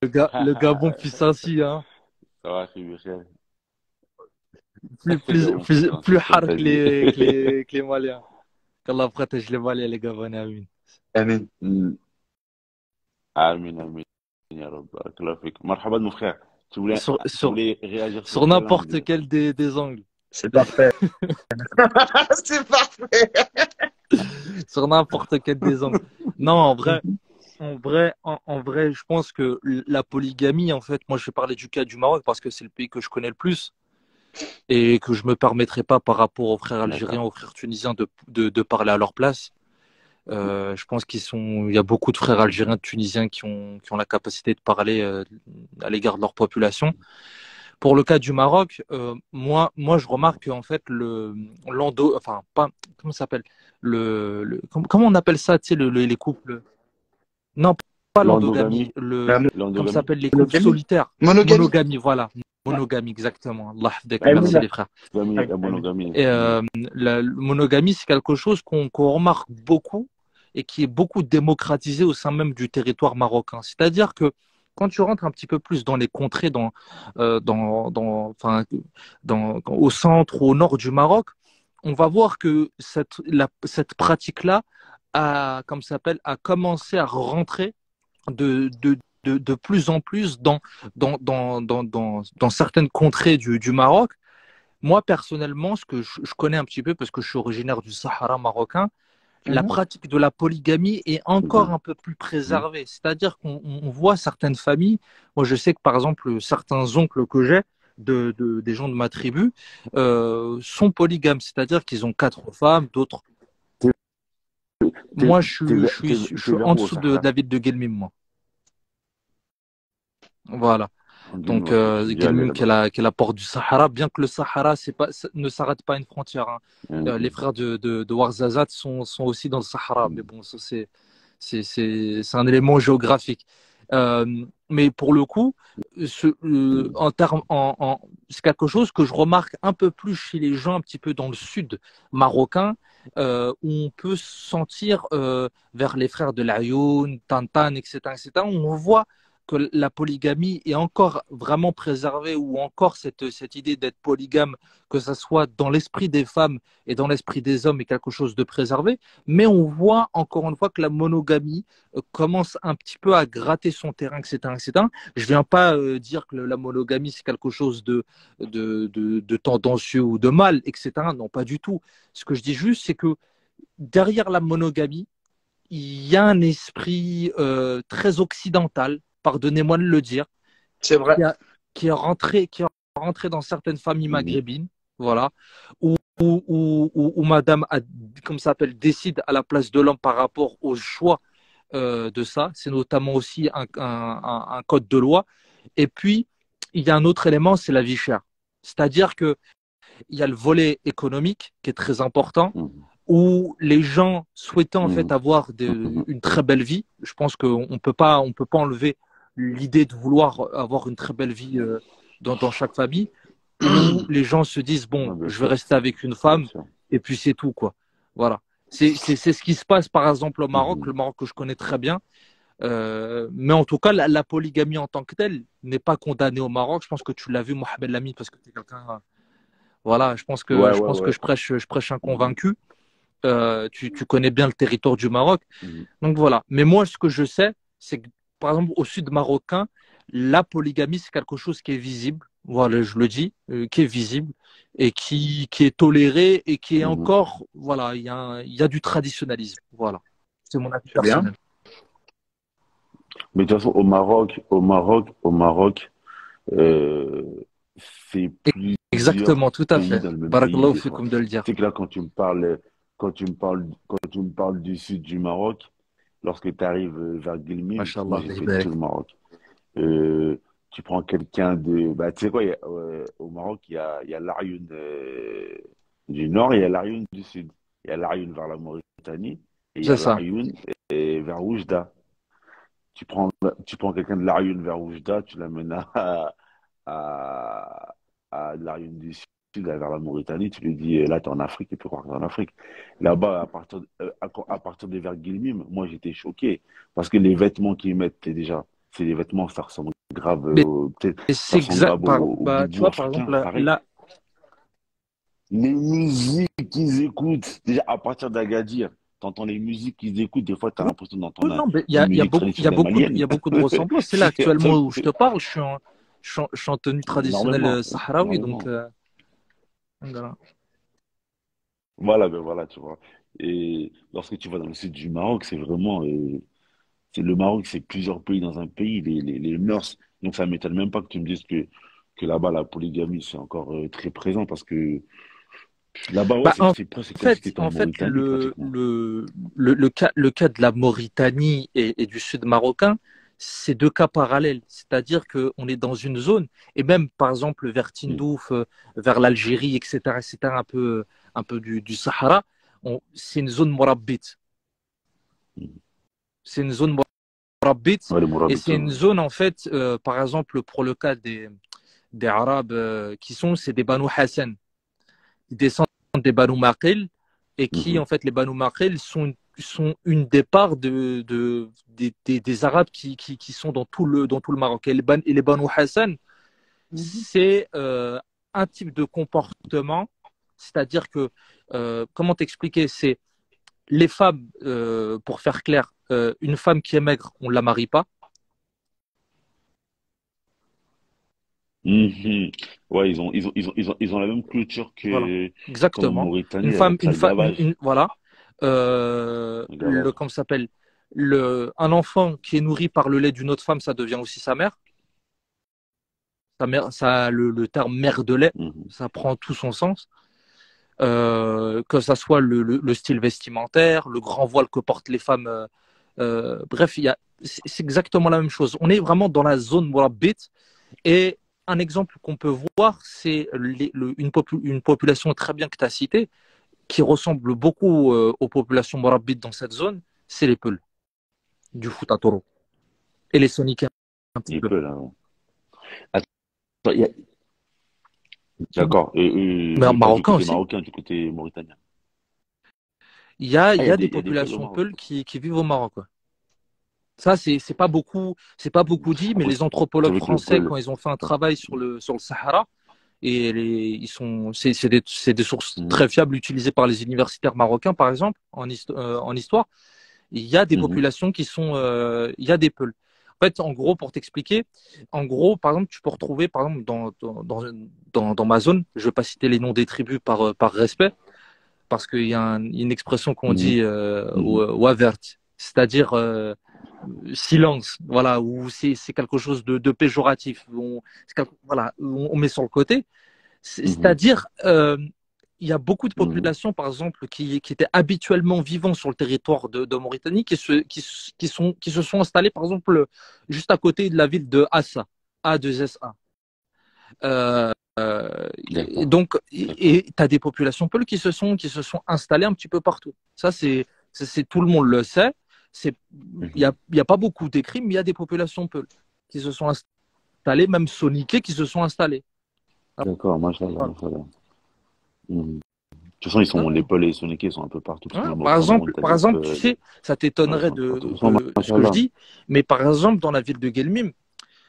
le Gabon puissance, hein. Ça va, Fibre. Gabon Plus puissance, comme hard t'as dit. que les Maliens. Qu'Allah protège les Maliens et les Gabonais, amin. Amen. Mm. Amin, amin. Ya Rabbi. Barakallahu fik. Marhaban, mon frère. Sur, Tu sur, voulais réagir sur sur quel n'importe angle? quel des angles. C'est parfait. C'est parfait. Sur n'importe quel des angles. Non, en vrai, je pense que la polygamie, en fait, moi, je vais parler du cas du Maroc parce que c'est le pays que je connais le plus et que je me permettrai pas par rapport aux frères algériens, D'accord. aux frères tunisiens de parler à leur place. Je pense il y a beaucoup de frères algériens, de tunisiens qui ont la capacité de parler à l'égard de leur population. Pour le cas du Maroc, moi, je remarque qu'en fait, enfin, pas, comment ça s'appelle? Comment on appelle ça, tu sais, les couples? Non, pas l'endogamie, L'endogamie. La comment ça L'endogamie. s'appelle les couples monogamie. solitaires? Monogamie. Monogamie, voilà. Monogamie, exactement. Allah yahfadek, Ah oui, merci là. les frères. La monogamie. Et la monogamie, c'est quelque chose qu'on remarque beaucoup et qui est beaucoup démocratisé au sein même du territoire marocain. C'est-à-dire que quand tu rentres un petit peu plus dans les contrées, enfin, au centre ou au nord du Maroc, on va voir que cette pratique-là comme ça s'appelle, a commencé à rentrer de plus en plus dans certaines contrées du Maroc. Moi, personnellement, ce que je connais un petit peu, parce que je suis originaire du Sahara marocain, la Mhm. pratique de la polygamie est encore Mhm. un peu plus Mhm. préservée. C'est-à-dire qu'on voit certaines familles, moi je sais que par exemple, certains oncles que j'ai, des gens de ma tribu, sont polygames, c'est-à-dire qu'ils ont 4 femmes, d'autres. T'es, Moi, je suis vers en où au dessous de Sahara? la ville de Guelmim, moi. Voilà. En Guinée, Donc, ok, je suis déjà allé Guelmim, qui est là-bas. la porte du Sahara, bien que le Sahara ça ne s'arrête pas à une frontière, hein. Les Ok. frères de Ouarzazate sont aussi dans le Sahara, mais Mhm. bon, ça, c'est un élément géographique. Mais pour le coup, en termes, c'est quelque chose que je remarque un peu plus chez les gens un petit peu dans le sud marocain, où on peut sentir vers les frères de l'Ayoun, Tantan, etc., etc., où on voit que la polygamie est encore vraiment préservée, ou encore cette idée d'être polygame, que ce soit dans l'esprit des femmes et dans l'esprit des hommes, est quelque chose de préservé. Mais on voit encore une fois que la monogamie commence un petit peu à gratter son terrain, etc., etc. Je ne viens pas dire que la monogamie, c'est quelque chose de tendancieux ou de mal, etc. Non, pas du tout. Ce que je dis juste, c'est que derrière la monogamie, il y a un esprit très occidental, pardonnez-moi de le dire, C'est vrai. qui, a- qui est rentré dans certaines familles Mhm. maghrébines, voilà, où madame, comme ça s'appelle, décide à la place de l'homme par rapport au choix de ça. C'est notamment aussi un code de loi. Et puis, il y a un autre élément, c'est la vie chère. C'est-à-dire que il y a le volet économique qui est très important, Mhm. où les gens souhaitant en fait Mhm. avoir Mhm. une très belle vie. Je pense qu'on peut pas enlever l'idée de vouloir avoir une très belle vie dans chaque famille, où les gens se disent bon, Ouais, bien je vais sûr, rester avec une bien femme sûr. et puis c'est tout quoi. Voilà. C'est ce qui se passe par exemple au Maroc, le Mhm. Maroc que je connais très bien. Mais en tout cas, la polygamie en tant que telle n'est pas condamnée au Maroc. Je pense que tu l'as vu, Mohamed Lamy, parce que tu es quelqu'un. Voilà, je pense que Ouais, je ouais, pense que ouais. je prêche un Mhm. convaincu. Tu connais bien le territoire du Maroc. Mhm. Donc voilà. Mais moi, ce que je sais, c'est que, par exemple, au sud marocain, la polygamie, c'est quelque chose qui est visible. Voilà, je le dis, qui est visible et qui est toléré et qui est Mhm. encore, voilà, il y a du traditionnalisme. Voilà. C'est mon avis C'est bien. personnel. Mais de toute façon, au Maroc, euh, c'est plusieurs Exactement, tout à pays fait. dans le même pays, Barakallahu des fois. fikoum de le dire. C'est que là, quand tu me parles du sud du Maroc, lorsque tu arrives vers Guilmim, parce que moi, Mashallah, j'ai Allah fait tout يبارك. le Maroc. Euh, Tu prends quelqu'un de, bah, tu sais quoi, au Maroc, il y a l'Arioun du nord et il y a l'Arioun du sud. Il y a l'Arioun vers la Mauritanie et il y C'est a ça. l'Arioun vers Oujda. Tu prends, tu prends quelqu'un de l'Arioun vers Oujda, tu l'amènes à, à l'Arioun du sud, vers la Mauritanie, tu lui dis, là, tu es en Afrique, et tu crois que t'es en Afrique. Là-bas, à partir de vers Guilmim, moi, j'étais choqué parce que les vêtements qu'ils mettent, c'est des vêtements, ça ressemble grave, Mais peut-être, ça c'est ressemble exact. grave au Bah, tu boubou vois, par exemple, africain, pareil. Les musiques qu'ils écoutent, déjà à partir d'Agadir, t'entends les musiques qu'ils écoutent, des fois, t'as oui, l'impression d'entendre oui, non, mais il y une a, il y a musique beaucoup, il y a traditionnelle beaucoup, il y malienne. a beaucoup de ressemblances. C'est là C'est un actuellement truc, où je te parle, je suis en tenue traditionnelle énormément, sahraoui, donc énormément. Voilà. Voilà, ben voilà, tu vois. Et lorsque tu vas dans le sud du Maroc, c'est vraiment, c'est le Maroc, c'est plusieurs pays dans un pays, les mœurs. Donc ça m'étonne même pas que tu me dises que là-bas, la polygamie, c'est encore très présent parce que là-bas, ouais, Bah, en c'est comme si tu fait, étais en Mauritanie pratiquement. le cas de la Mauritanie et du sud marocain, c'est deux cas parallèles. C'est-à-dire qu'on est dans une zone, et même par exemple vers Mm, Tindouf, vers l'Algérie, etc., un peu du Sahara, c'est une zone mourabite. mm. C'est une zone mourabite, Ouais, les et c'est une Mourabitoun. zone, en fait, par exemple, pour le cas des Arabes c'est des Banu Hassan, qui descendent des Banu Maqil et qui, Mhm. en fait, les Banu Maqil sont une des parts des Arabes qui sont dans tout le Maroc. Et les Banu Hassan, Mhm. c'est un type de comportement, c'est-à-dire que, comment t'expliquer, c'est les femmes, pour faire clair, une femme qui est maigre, on ne la marie pas. Mhm. Ouais, ils ont la même culture Voilà, comme en exactement. Mauritanie avec ça, le gavage. Voilà. Le Le, gavage. comment ça s'appelle? Un enfant qui est nourri par le lait d'une autre femme, ça devient aussi sa mère. Sa mère, ça, le terme mère de lait, Mhm. ça prend tout son sens. Que ça soit le style vestimentaire, le grand voile que portent les femmes. Bref, c'est exactement la même chose. On est vraiment dans la zone Mourabit. Et un exemple qu'on peut voir, c'est une population très bien que tu as citée, qui ressemble beaucoup aux populations mourabites dans cette zone, c'est les Peuls du foot à taureau. Et les Sonicains un petit Il peu. peut, là. Ouais. Attends, Mhm. d'accord. Mais Mais pas du marocain côté aussi. marocain, du côté mauritanien. Il Ah, y a des il y a des Peuls au populations Maroc. Peuls qui vivent au Maroc. Ouais. Ça, c'est pas beaucoup dit, mais Après, les c'est anthropologues vrai que le français, Peul. quand ils ont fait un travail sur le Sahara, c'est des sources Mhm. très fiables utilisées par les universitaires marocains, par exemple, en histoire. Il y a des Mhm. populations il y a des Peuls. En fait, en gros, pour t'expliquer, en gros, par exemple, tu peux retrouver, par exemple, dans ma zone, je ne vais pas citer les noms des tribus par respect, parce qu'il y a une expression qu'on Mhm. dit Mhm. wavert, c'est-à-dire silence, voilà, où c'est quelque chose de péjoratif, voilà, on met sur le côté. Mhm. C'est-à-dire, il y a beaucoup de Mhm. populations, par exemple, qui étaient habituellement vivant sur le territoire de Mauritanie, qui se sont installées, par exemple, juste à côté de la ville de Assa, A2SA. Et D'accord. donc, D'accord. tu as des populations peules qui se sont installées un petit peu partout. Ça, tout le monde le sait. Mhm. Il y a pas beaucoup d'écrits, mais il y a des populations peules qui se sont installées, même soniquées, qui se sont installées. D'accord, machallah, Voilà. machallah. Mhm. De toute façon, les Hein. Peuls et les Soninké sont un peu partout, parce que Hein, même en par Mauritanie, exemple, tu sais, ça ouais, ils t'étonnerait sont un peu partout. De toute façon, de ce que je machallah. dis, mais par exemple, dans la ville de Guelmim,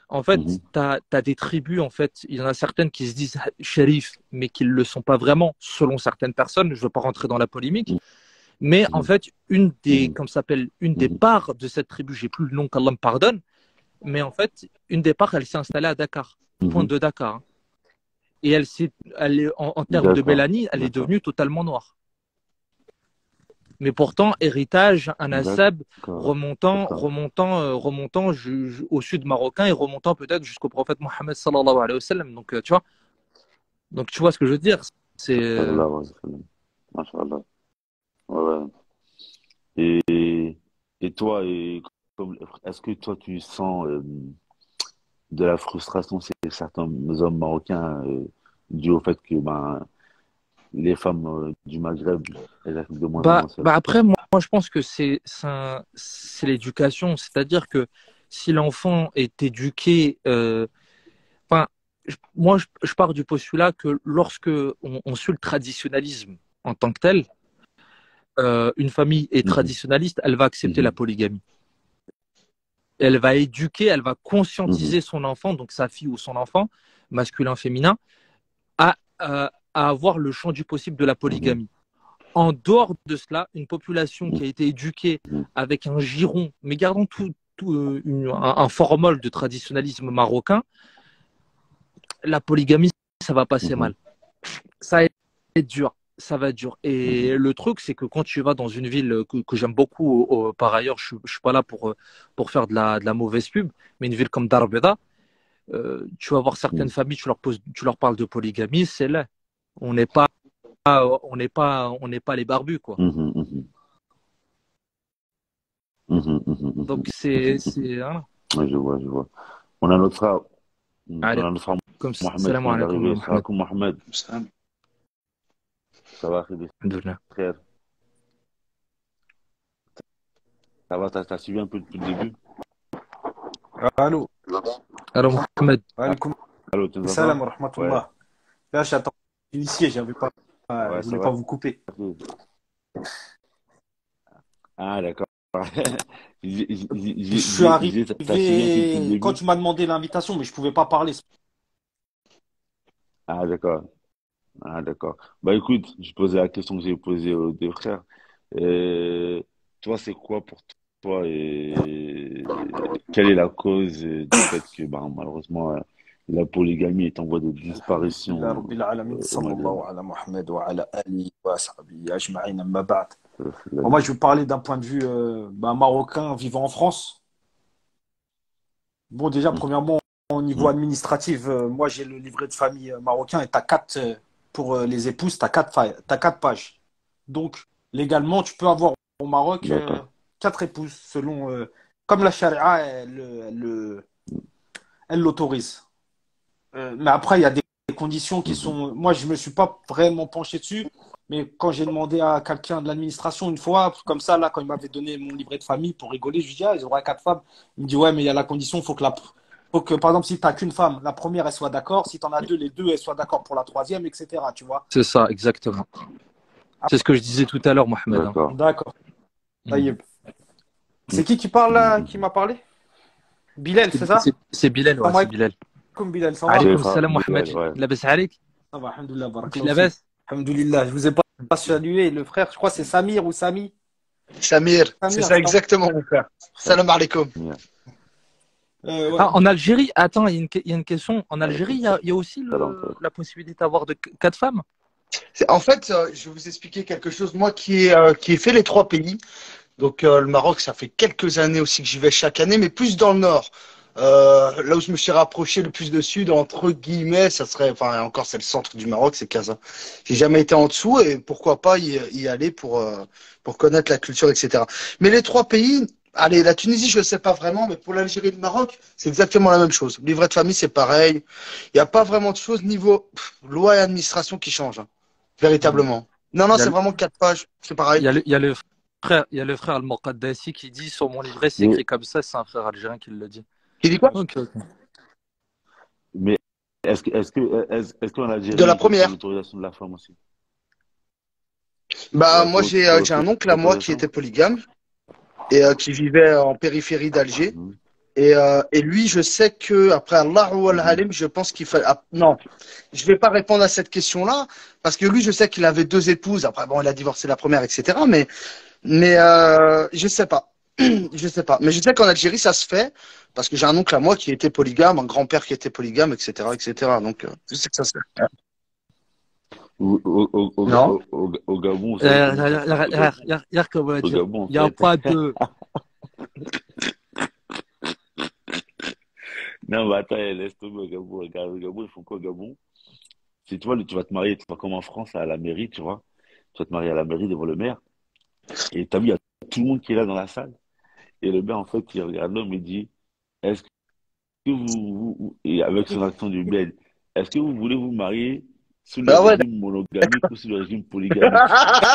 en fait, Mhm. tu as des tribus, en fait, il y en a certaines qui se disent shérif, mais qui ne le sont pas vraiment, selon certaines personnes. Je ne veux pas rentrer dans la polémique, mais en Mhm. fait, Mhm. comme ça s'appelle, une des Mhm. parts de cette tribu, j'ai plus le nom qu'Allah me pardonne, mais en fait, une des parts, elle s'est installée à Dakar, pointe Mhm. de Dakar, hein. Et elle est en termes de D'accord. mélanie, elle est D'accord. devenue totalement noire. Mais pourtant, héritage, un nasab D'accord. D'accord. remontant au sud marocain et remontant peut-être jusqu'au prophète Mohammed sallallahu alayhi wa sallam. Donc, tu vois ce que je veux dire. C'est, Sallallahu alayhi wa sallam. Machallah. Ouais, ouais. Et, et toi, est-ce que toi, tu sens de la frustration chez certains hommes marocains dû au fait que ben, les femmes du Maghreb, elles arrivent de moins en moins seules? après, moi, je pense que c'est l'éducation. C'est-à-dire que si l'enfant est éduqué, enfin, je pars du postulat que lorsque on suit le traditionnalisme en tant que tel, une famille est Mhm. traditionnaliste, elle va accepter la Mhm. polygamie. Elle va éduquer, elle va Mhm. conscientiser son enfant, donc sa fille ou son enfant, masculin, féminin, à avoir le champ du possible de la Mhm. polygamie. En dehors de cela, une population qui a été éduquée Mhm. avec un giron, mais gardons un formol de traditionnalisme marocain, la polygamie, ça va passer Mhm. mal. Ça être dur. Ça va être dur. Mhm, Et le truc, c'est que quand tu vas dans une ville que j'aime beaucoup, par ailleurs, je suis pas là pour faire de la mauvaise pub, mais une ville comme Dar Beda, tu vas voir certaines mhm, familles, tu leur parles de polygamie, c'est là. On n'est pas, on n'est pas les barbus, quoi. mhm, mhm, mhm, mhm, Donc mhm, mhm, mhm. voilà. Ouais, je vois, je vois. On a notre frère, on Allez, a notre frère comme Mohamed qui salam vient alaikum, d'arriver. Salam Mohamed. alaikum, Mohamed. Ça va, Alhamdoulilah. frère? Ça va, t'as suivi un peu depuis le début? Allô, Alors, Mohamed, alaikum Allô, tu nous salam entends? wa Ouais, rahmatullah. Là, j'attends l'initié, je ouais, ça voulais pas va. vous couper. Ah, d'accord. Je suis T'as suivi un peu depuis le arrivé quand début? tu m'as demandé l'invitation, mais je pouvais pas parler. Ah, d'accord. Ah, d'accord. Bah, écoute, je posais la question que j'ai posée aux deux frères. Euh, Toi, c'est quoi pour toi et quelle est la cause du fait que, bah, malheureusement, la polygamie est en voie de Alhamdulillah, disparition Rabbil alamin, au Maghreb? sallallahu ala Muhammad wa ala alihi wa sahbihi ajma'in, amma ba'd. La Bon, moi, vie. je vais vous parler d'un point de vue marocain vivant en France. Bon, déjà, premièrement, au niveau Mhm. administratif, moi, j'ai le livret de famille marocain et tu as quatre, pour les épouses, tu as t'as quatre pages. Donc, légalement, tu peux avoir au Maroc D'accord. quatre épouses, selon, comme la charia, elle l'autorise. Mais après, il y a des conditions qui Mhm. sont. Moi, je me suis pas vraiment penché dessus, mais quand j'ai demandé à quelqu'un de l'administration une fois, comme ça, là, quand il m'avait donné mon livret de famille pour rigoler, je lui dis, ah, ils auraient quatre femmes. Il me dit, ouais, mais il y a la condition, faut que, par exemple, si tu n'as qu'une femme, la première, elle soit d'accord. Si tu en as deux, les deux, elles soient d'accord pour la troisième, etc. Tu vois? c'est ça, exactement. Ah, C'est ce que je disais tout à l'heure, Mohamed, hein. D'accord. d'accord. Mhm. Taïeb. C'est Mhm. qui parle là, qui Mhm. m'a parlé? Bilal, c'est ça? C'est Bilal, ouais, Salam c'est Bilal. alaikum, Bilal, ça va? C'est le Alaykoum frère salam, Mohamed. Bilal, ouais. Labas alik? Ça va, alhamdoulilah, Mouch barakallahu fik. labas? Alhamdoulilah, je vous ai pas salué. Le frère, je crois que c'est Samir ou Sami. Samir, c'est Samir, ça exactement, mon frère. Ça, Salam alaikum. bien. Ouais. Ah, en Algérie, attends, il y a une question. En Algérie, Alaykoum il y a aussi salam. la possibilité d'avoir quatre femmes? En fait, je vais vous expliquer quelque chose. Moi qui ai fait les trois pays, donc le Maroc, ça fait quelques années aussi que j'y vais chaque année, mais plus dans le nord. Là où je me suis rapproché le plus de sud, entre guillemets, ça serait, enfin encore c'est le centre du Maroc, c'est Casa. J'ai jamais été en dessous et pourquoi pas y aller pour connaître la culture, etc. Mais les trois pays, allez, la Tunisie, je ne sais pas vraiment, mais pour l'Algérie et le Maroc, c'est exactement la même chose. Livret de famille, c'est pareil. Il n'y a pas vraiment de choses niveau loi et administration qui changent, hein, véritablement. Non, non, Il y a, c'est le- vraiment quatre pages, c'est pareil. il y a le frère Al-Moqaddasi qui dit sur mon livret, c'est Mais, écrit comme ça, c'est un frère algérien qui le dit. Il dit quoi? Ok, ok. mais est-ce qu'en De la Algérie, il faut première. l'autorisation de la femme aussi? Bah, Ouais, moi, j'ai un oncle à moi qui l'autorisation? était polygame et qui vivait en périphérie d'Alger. Mhm. Et lui, je sais que après Allah ou Mhm. Al-Halim, je pense qu'il fallait. Ah, non, je vais pas répondre à cette question-là parce que lui, je sais qu'il avait deux épouses. Après, bon, il a divorcé la première, etc. Mais je sais pas. Je sais pas. Mais je sais qu'en Algérie, ça se fait parce que j'ai un oncle à moi qui était polygame, un grand-père qui était polygame, etc., etc. Donc, je sais que ça se fait. Non? Au Gabon, vous savez comment ça se passe au Gabon? Regarde comment on va Au dire. Gabon, en Il n'y a fait. pas de. Non, mais attends, laisse tomber au Gabon. Regarde, au Gabon, ils font quoi au Gabon? Si tu vois, tu vas te marier, tu vas comme en France, à la mairie, tu vois. Tu vas te marier à la mairie devant le maire. Et t'as vu, il y a tout le monde qui est là dans la salle. Et le maire, en fait, il regarde l'homme et dit, est-ce que et avec son accent du bled, est-ce que vous voulez vous marier sous le Ah ouais, régime monogamique ou sous le régime polygamique?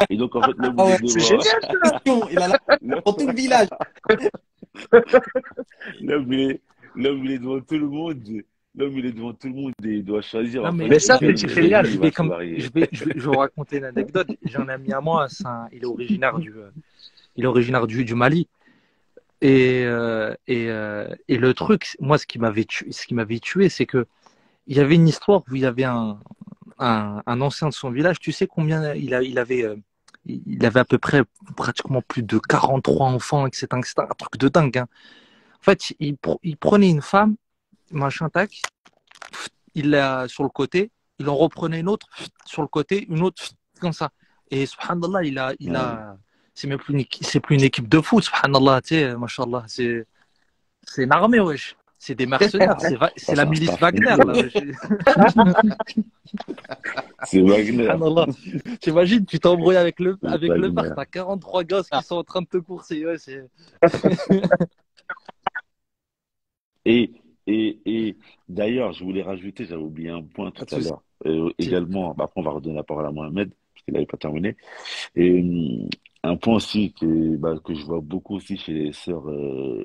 Et donc, en fait, l'homme, Ah il est ouais, c'est devant, génial. il a la l'homme, dans tout le village. l'homme, il est, l'homme, il est devant tout le monde. L'homme, il est devant tout le monde et il doit choisir, Non, en mais fait, Mais ça, c'est avec génial. qui il va se marier. je vais vous raconter une anecdote. J'ai un ami à moi, il est originaire du Mali. Et le truc, moi, ce qui m'avait tué, c'est que il y avait une histoire où il y avait un ancien de son village. Tu sais combien il avait à peu près pratiquement plus de 43 enfants, etc. Un truc de dingue, hein. En fait, il prenait une femme, machin tac, il l'a sur le côté, il en reprenait une autre sur le côté, une autre comme ça. Et subhanallah, Ouais. c'est plus une équipe de foot, subhanallah, tu sais, mashallah, c'est une armée, wesh. C'est des mercenaires, c'est Ça, la c'est un milice staff Wagner, complet. là, wesh. C'est Wagner. Subhanallah. T'imagines, tu t'embrouilles C'est avec le Wagner. père, t'as 43 gosses qui sont en train de te courser, ouais, c'est. Et, et d'ailleurs, je voulais rajouter, j'avais oublié un point Pas de tout à souci. l'heure. Également, bah, après, on va redonner la parole à Mohamed, parce qu'il n'avait pas terminé. Et un point aussi que je vois beaucoup aussi chez les sœurs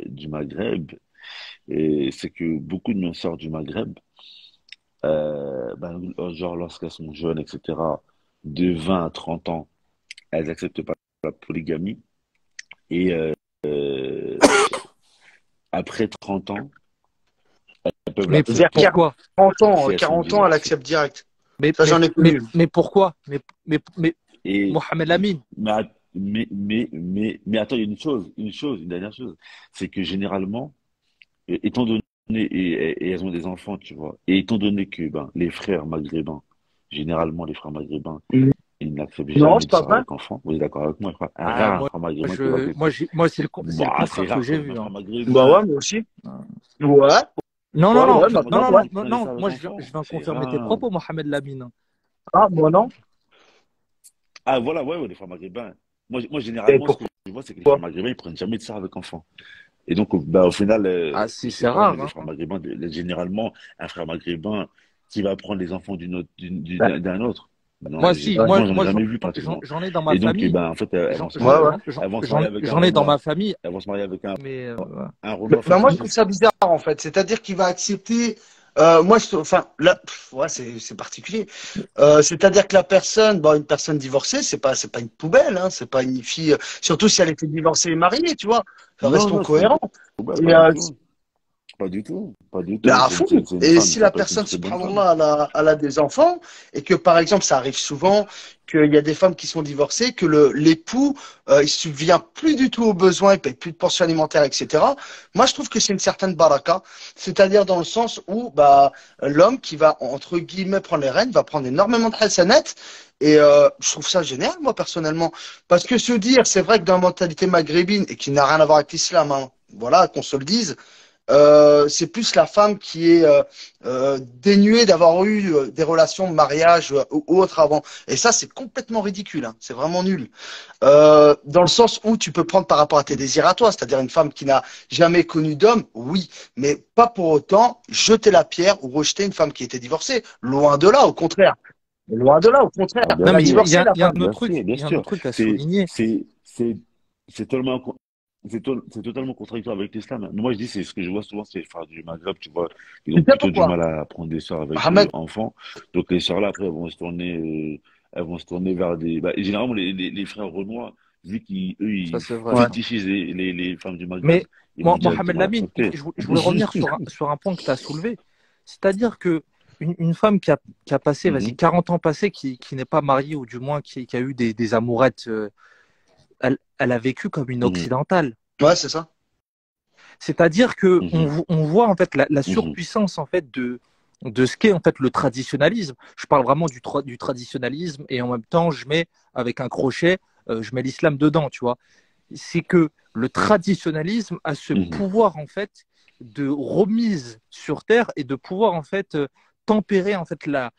du Maghreb, et c'est que beaucoup de mes sœurs du Maghreb, genre lorsqu'elles sont jeunes, etc., de 20 à 30 ans, elles acceptent pas la polygamie. Et après 30 ans, elles peuvent Mais l'accepter Vers pourquoi? 40 ans, si elles sont 40 ans, elle divorcées. accepte direct. Ça, j'en ai connu. Mais pourquoi? Mais Et, Mohamed Lamine, mais, att- mais attends, il y a une dernière chose, c'est que généralement, étant donné, et elles ont des enfants, tu vois, et étant donné que ben, les frères maghrébins, généralement les frères maghrébins, ils n'acceptent Non, jamais c'est de pas sœur vrai. avec enfant, vous êtes d'accord avec moi, frère? ah, Un frère maghrébin qui va accepter. c'est le Bah, c'est contraire que rare j'ai quand même, vu, un hein. frère Bah maghrébin. ouais, moi aussi. Ouais, Non, non, ouais, non, Un ouais, frère non, maintenant, non, ouais. maghrébin non, qui non, prend des non, sœurs avec moi enfant, je viens c'est confirmer tes rare. propos, Mohamed Lamine. Ah, moi non. Ah, voilà, ouais, ouais, les frères maghrébins. Moi, Et généralement, ce que pourquoi? je vois, c'est que les frères maghrébins, ils prennent jamais de sœur avec enfant. Et donc, bah, au final, Ah, je sais c'est pas, mais rare, les frères hein. maghrébins, généralement, un frère maghrébin qui va prendre les enfants Ouais, d'un autre. Non, Moi, si, ouais. moi, j'en ai jamais vu pratiquement. j'en ai dans ma Et donc, famille. ben, en fait, Ouais, ouais. J'en ai dans ma famille, elles vont se marier avec mais un Renoir Moi, je trouve factice. ça bizarre, en fait. C'est-à-dire qu'il va accepter. Enfin, là, ouais, c'est particulier. C'est-à-dire que la personne, bon, une personne divorcée, c'est pas une poubelle, hein, c'est pas une fille. Surtout si elle était divorcée et mariée, tu vois. Enfin, Non, restons non, c'est pas une cohérents. poubelle, Et pas du tout. Pas du tout. Pas du mais tout. à fond. C'est une Et femme, si ça la peut être une personne, très bonne femme. subhanallah, elle a des enfants, et que par exemple, ça arrive souvent, qu'il y a des femmes qui sont divorcées, que l'époux, il subvient plus du tout aux besoins, il paye plus de pension alimentaire, etc. Moi, je trouve que c'est une certaine baraka, c'est-à-dire dans le sens où bah, l'homme qui va, entre guillemets, prendre les rênes, va prendre énormément de hasanat, et je trouve ça génial, moi, personnellement. Parce que se dire, c'est vrai que dans la mentalité maghrébine, et qui n'a rien à voir avec l'islam, hein, voilà, qu'on se le dise, c'est plus la femme qui est dénuée d'avoir eu des relations de mariage ou autre avant. Et ça, c'est complètement ridicule. Hein. C'est vraiment nul. Dans le sens où tu peux prendre par rapport à tes désirs à toi, c'est-à-dire une femme qui n'a jamais connu d'homme, oui, mais pas pour autant jeter la pierre ou rejeter une femme qui était divorcée. Loin de là, au contraire. Loin de là, au contraire. Ah, bien non, Elle a mais sûr. divorcé, la il y a femme. un autre Bien truc, sûr, bien il y a un sûr. autre truc à C'est, souligner. c'est, c'est, c'est tellement, c'est totalement contradictoire avec l'islam. Moi, je dis, c'est ce que je vois souvent, c'est les frères du Maghreb, tu vois, ils Tu ont sais plutôt du pourquoi? mal à prendre des sœurs avec Ahmed, enfants. Donc, les sœurs-là, après, elles vont se tourner vers et généralement, les frères renois, vu eux, Ça, ils c'est vrai. ouais. fétichisent les femmes du Maghreb, Mais ils vont Mohamed directement Lamine, l'accepter. je voulais revenir sur un point que tu as soulevé. C'est-à-dire que une femme qui a passé, vas-y, Mhm, 40 ans passés, qui n'est pas mariée, ou du moins qui a eu des amourettes, elle a vécu comme une mhm, occidentale. Ouais, c'est ça. C'est-à-dire que mhm, on voit en fait la mhm, surpuissance en fait de ce qu'est en fait le traditionnalisme. Je parle vraiment du traditionnalisme, et en même temps je mets avec un crochet, je mets l'islam dedans, tu vois. C'est que le traditionnalisme a ce mhm, pouvoir en fait de remise sur terre, et de pouvoir en fait tempérer en fait la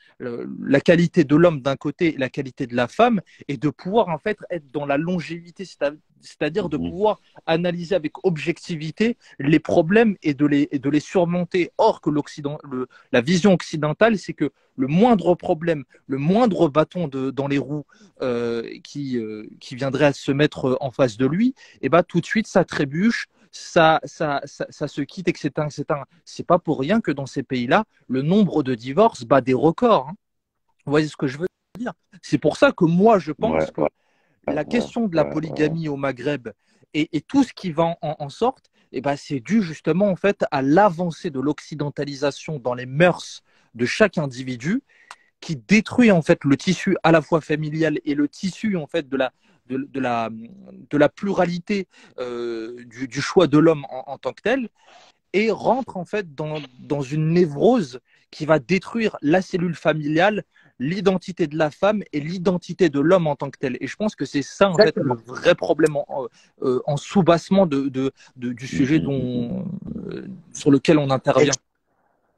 qualité de l'homme d'un côté et la qualité de la femme, et de pouvoir en fait être dans la longévité, c'est-à-dire de mhm, pouvoir analyser avec objectivité les problèmes, et de les surmonter. Or que la vision occidentale, c'est que le moindre problème, le moindre bâton dans les roues qui viendrait à se mettre en face de lui, et bah, tout de suite, ça trébuche, ça se quitte, etc., etc. C'est pas pour rien que dans ces pays-là, le nombre de divorces bat des records, hein. Vous voyez ce que je veux dire? C'est pour ça que moi, je ouais, pense que ouais, la ouais, question de la ouais, ouais. polygamie au Maghreb, et tout ce qui va en sorte, et ben, c'est dû justement en fait à l'avancée de l'occidentalisation dans les mœurs de chaque individu, qui détruit en fait le tissu à la fois familial et le tissu en fait de la pluralité du choix de l'homme en tant que tel, et rentre en fait dans une névrose qui va détruire la cellule familiale, l'identité de la femme et l'identité de l'homme en tant que tel. Et je pense que c'est ça, en fait, le Exactement. vrai problème en sous-bassement du sujet sur lequel on intervient.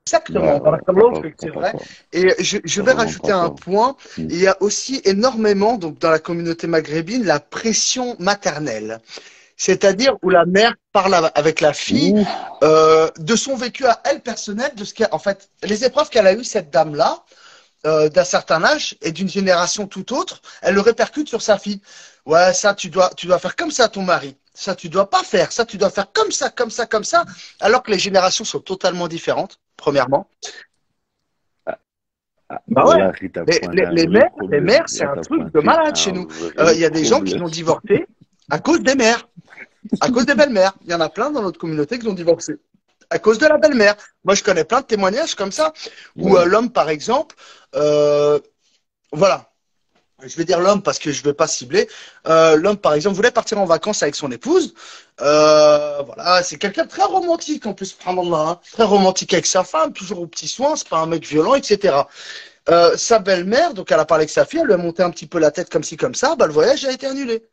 Exactement. Ouais, Barakallahu fik, c'est t'as pas vrai. tort. Et je T'as vais vraiment rajouter pas un tort. point. Mm. Il y a aussi énormément, donc, dans la communauté maghrébine, la pression maternelle. C'est-à-dire où la mère parle avec la fille Ouf. de son vécu à elle personnel, de ce qu'elle, en fait, les épreuves qu'elle a eues, cette dame-là, d'un certain âge et d'une génération tout autre, elle le répercute sur sa fille. Ouais, ça, tu dois faire comme ça à ton mari. Ça, tu dois pas faire. Ça, tu dois faire comme ça, comme ça, comme ça. Alors que les générations sont totalement différentes, premièrement. Ah, Bah ouais. là, t'as pointé un vrai Les problème. mères, c'est Là, un t'as truc de pointé malade chez un nous. vrai Il y a des gens qui problème. ont divorcé à cause des mères, à cause des belles-mères. Il y en a plein dans notre communauté qui ont divorcé à cause de la belle-mère. Moi, je connais plein de témoignages comme ça où Ouais. l'homme, par exemple, voilà. Je vais dire l'homme parce que je ne veux pas cibler. L'homme, par exemple, voulait partir en vacances avec son épouse. Voilà, c'est quelqu'un de très romantique en plus, subhanallah, hein. Très romantique avec sa femme, toujours aux petits soins, c'est pas un mec violent, etc. Sa belle-mère, donc elle a parlé avec sa fille, elle lui a monté un petit peu la tête comme ci, comme ça, bah, le voyage a été annulé.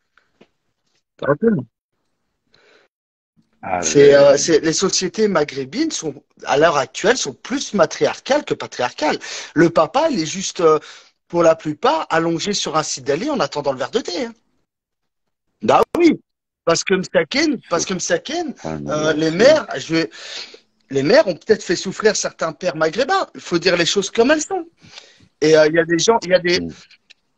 Arrête. Les sociétés maghrébines sont, à l'heure actuelle, sont plus matriarcales que patriarcales. Le papa, il est juste, pour la plupart, allongé sur un sidali en attendant le verre de thé, hein. Bah oui, parce que Msaken, Subhanallah, les c'est. mères, les mères ont peut-être fait souffrir certains pères maghrébins. Il faut dire les choses comme elles sont. Et il y a des gens, il y a des, Mm.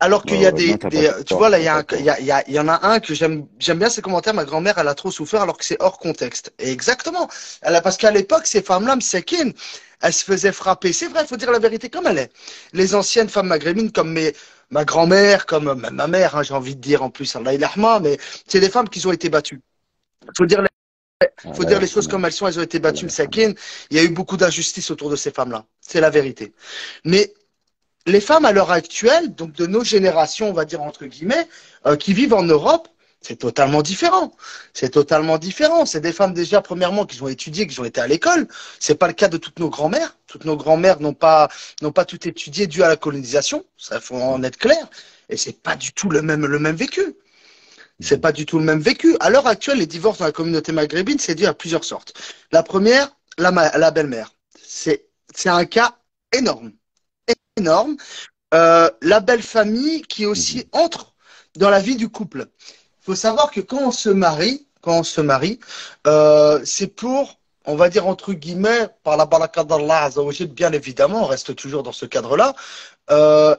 alors Ouais, qu'il y a ouais, non, t'as pas tu vois tort. là, T'as pas tort. il y en a un que j'aime bien ses commentaires. Ma grand-mère, elle a trop souffert alors que c'est hors contexte. Et exactement. Parce qu'à l'époque, ces femmes-là, Msakin, elles se faisaient frapper. C'est vrai, il faut dire la vérité comme elle est. Les anciennes femmes maghrébines, comme ma grand-mère, comme ma mère, hein, j'ai envie de dire en plus, Allah ilahma, mais c'est des femmes qui ont été battues. Faut dire faut Allah dire les choses yarhamha. comme elles sont. Elles ont été Allah battues, yarhamha. Msakin. Il y a eu beaucoup d'injustices autour de ces femmes-là. C'est la vérité. Mais les femmes à l'heure actuelle, donc de nos générations, on va dire entre guillemets, qui vivent en Europe, c'est totalement différent. C'est totalement différent. C'est des femmes déjà, premièrement, qui ont étudié, qui ont été à l'école. C'est pas le cas de toutes nos grand-mères. Toutes nos grand-mères n'ont pas tout étudié dû à la colonisation. Ça faut en être clair. Et c'est pas du tout le même vécu. C'est pas du tout le même vécu. À l'heure actuelle, les divorces dans la communauté maghrébine, c'est dû à plusieurs sortes. La première, la belle-mère. C'est un cas énorme. Énorme. La belle famille qui Mhm. aussi entre dans la vie du couple. Il faut savoir que quand on se marie, c'est pour, on va dire entre guillemets, par la baraka d'Allah Azzawajal, bien évidemment, on reste toujours dans ce cadre-là,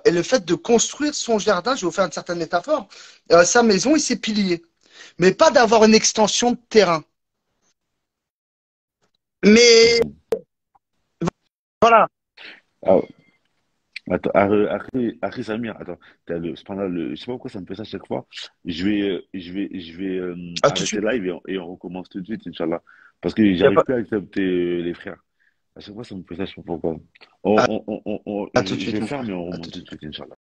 et le fait de construire son jardin, je vais vous faire une certaine métaphore, sa maison et ses piliers, mais pas d'avoir une extension de terrain. Mais Mhm. voilà, Ah, attends, Harry Samir, attends, je sais pas pourquoi ça me fait ça chaque fois. Je vais à tout de arrêter suite. live et on recommence tout de suite, Inch'Allah. Parce que Y a j'arrive pas, plus à accepter les frères. À chaque fois, ça me fait ça, je sais pas pourquoi. à tout de Je suite, vais mon faire, frère. mais on À tout remonte de tout de suite. suite, Inch'Allah.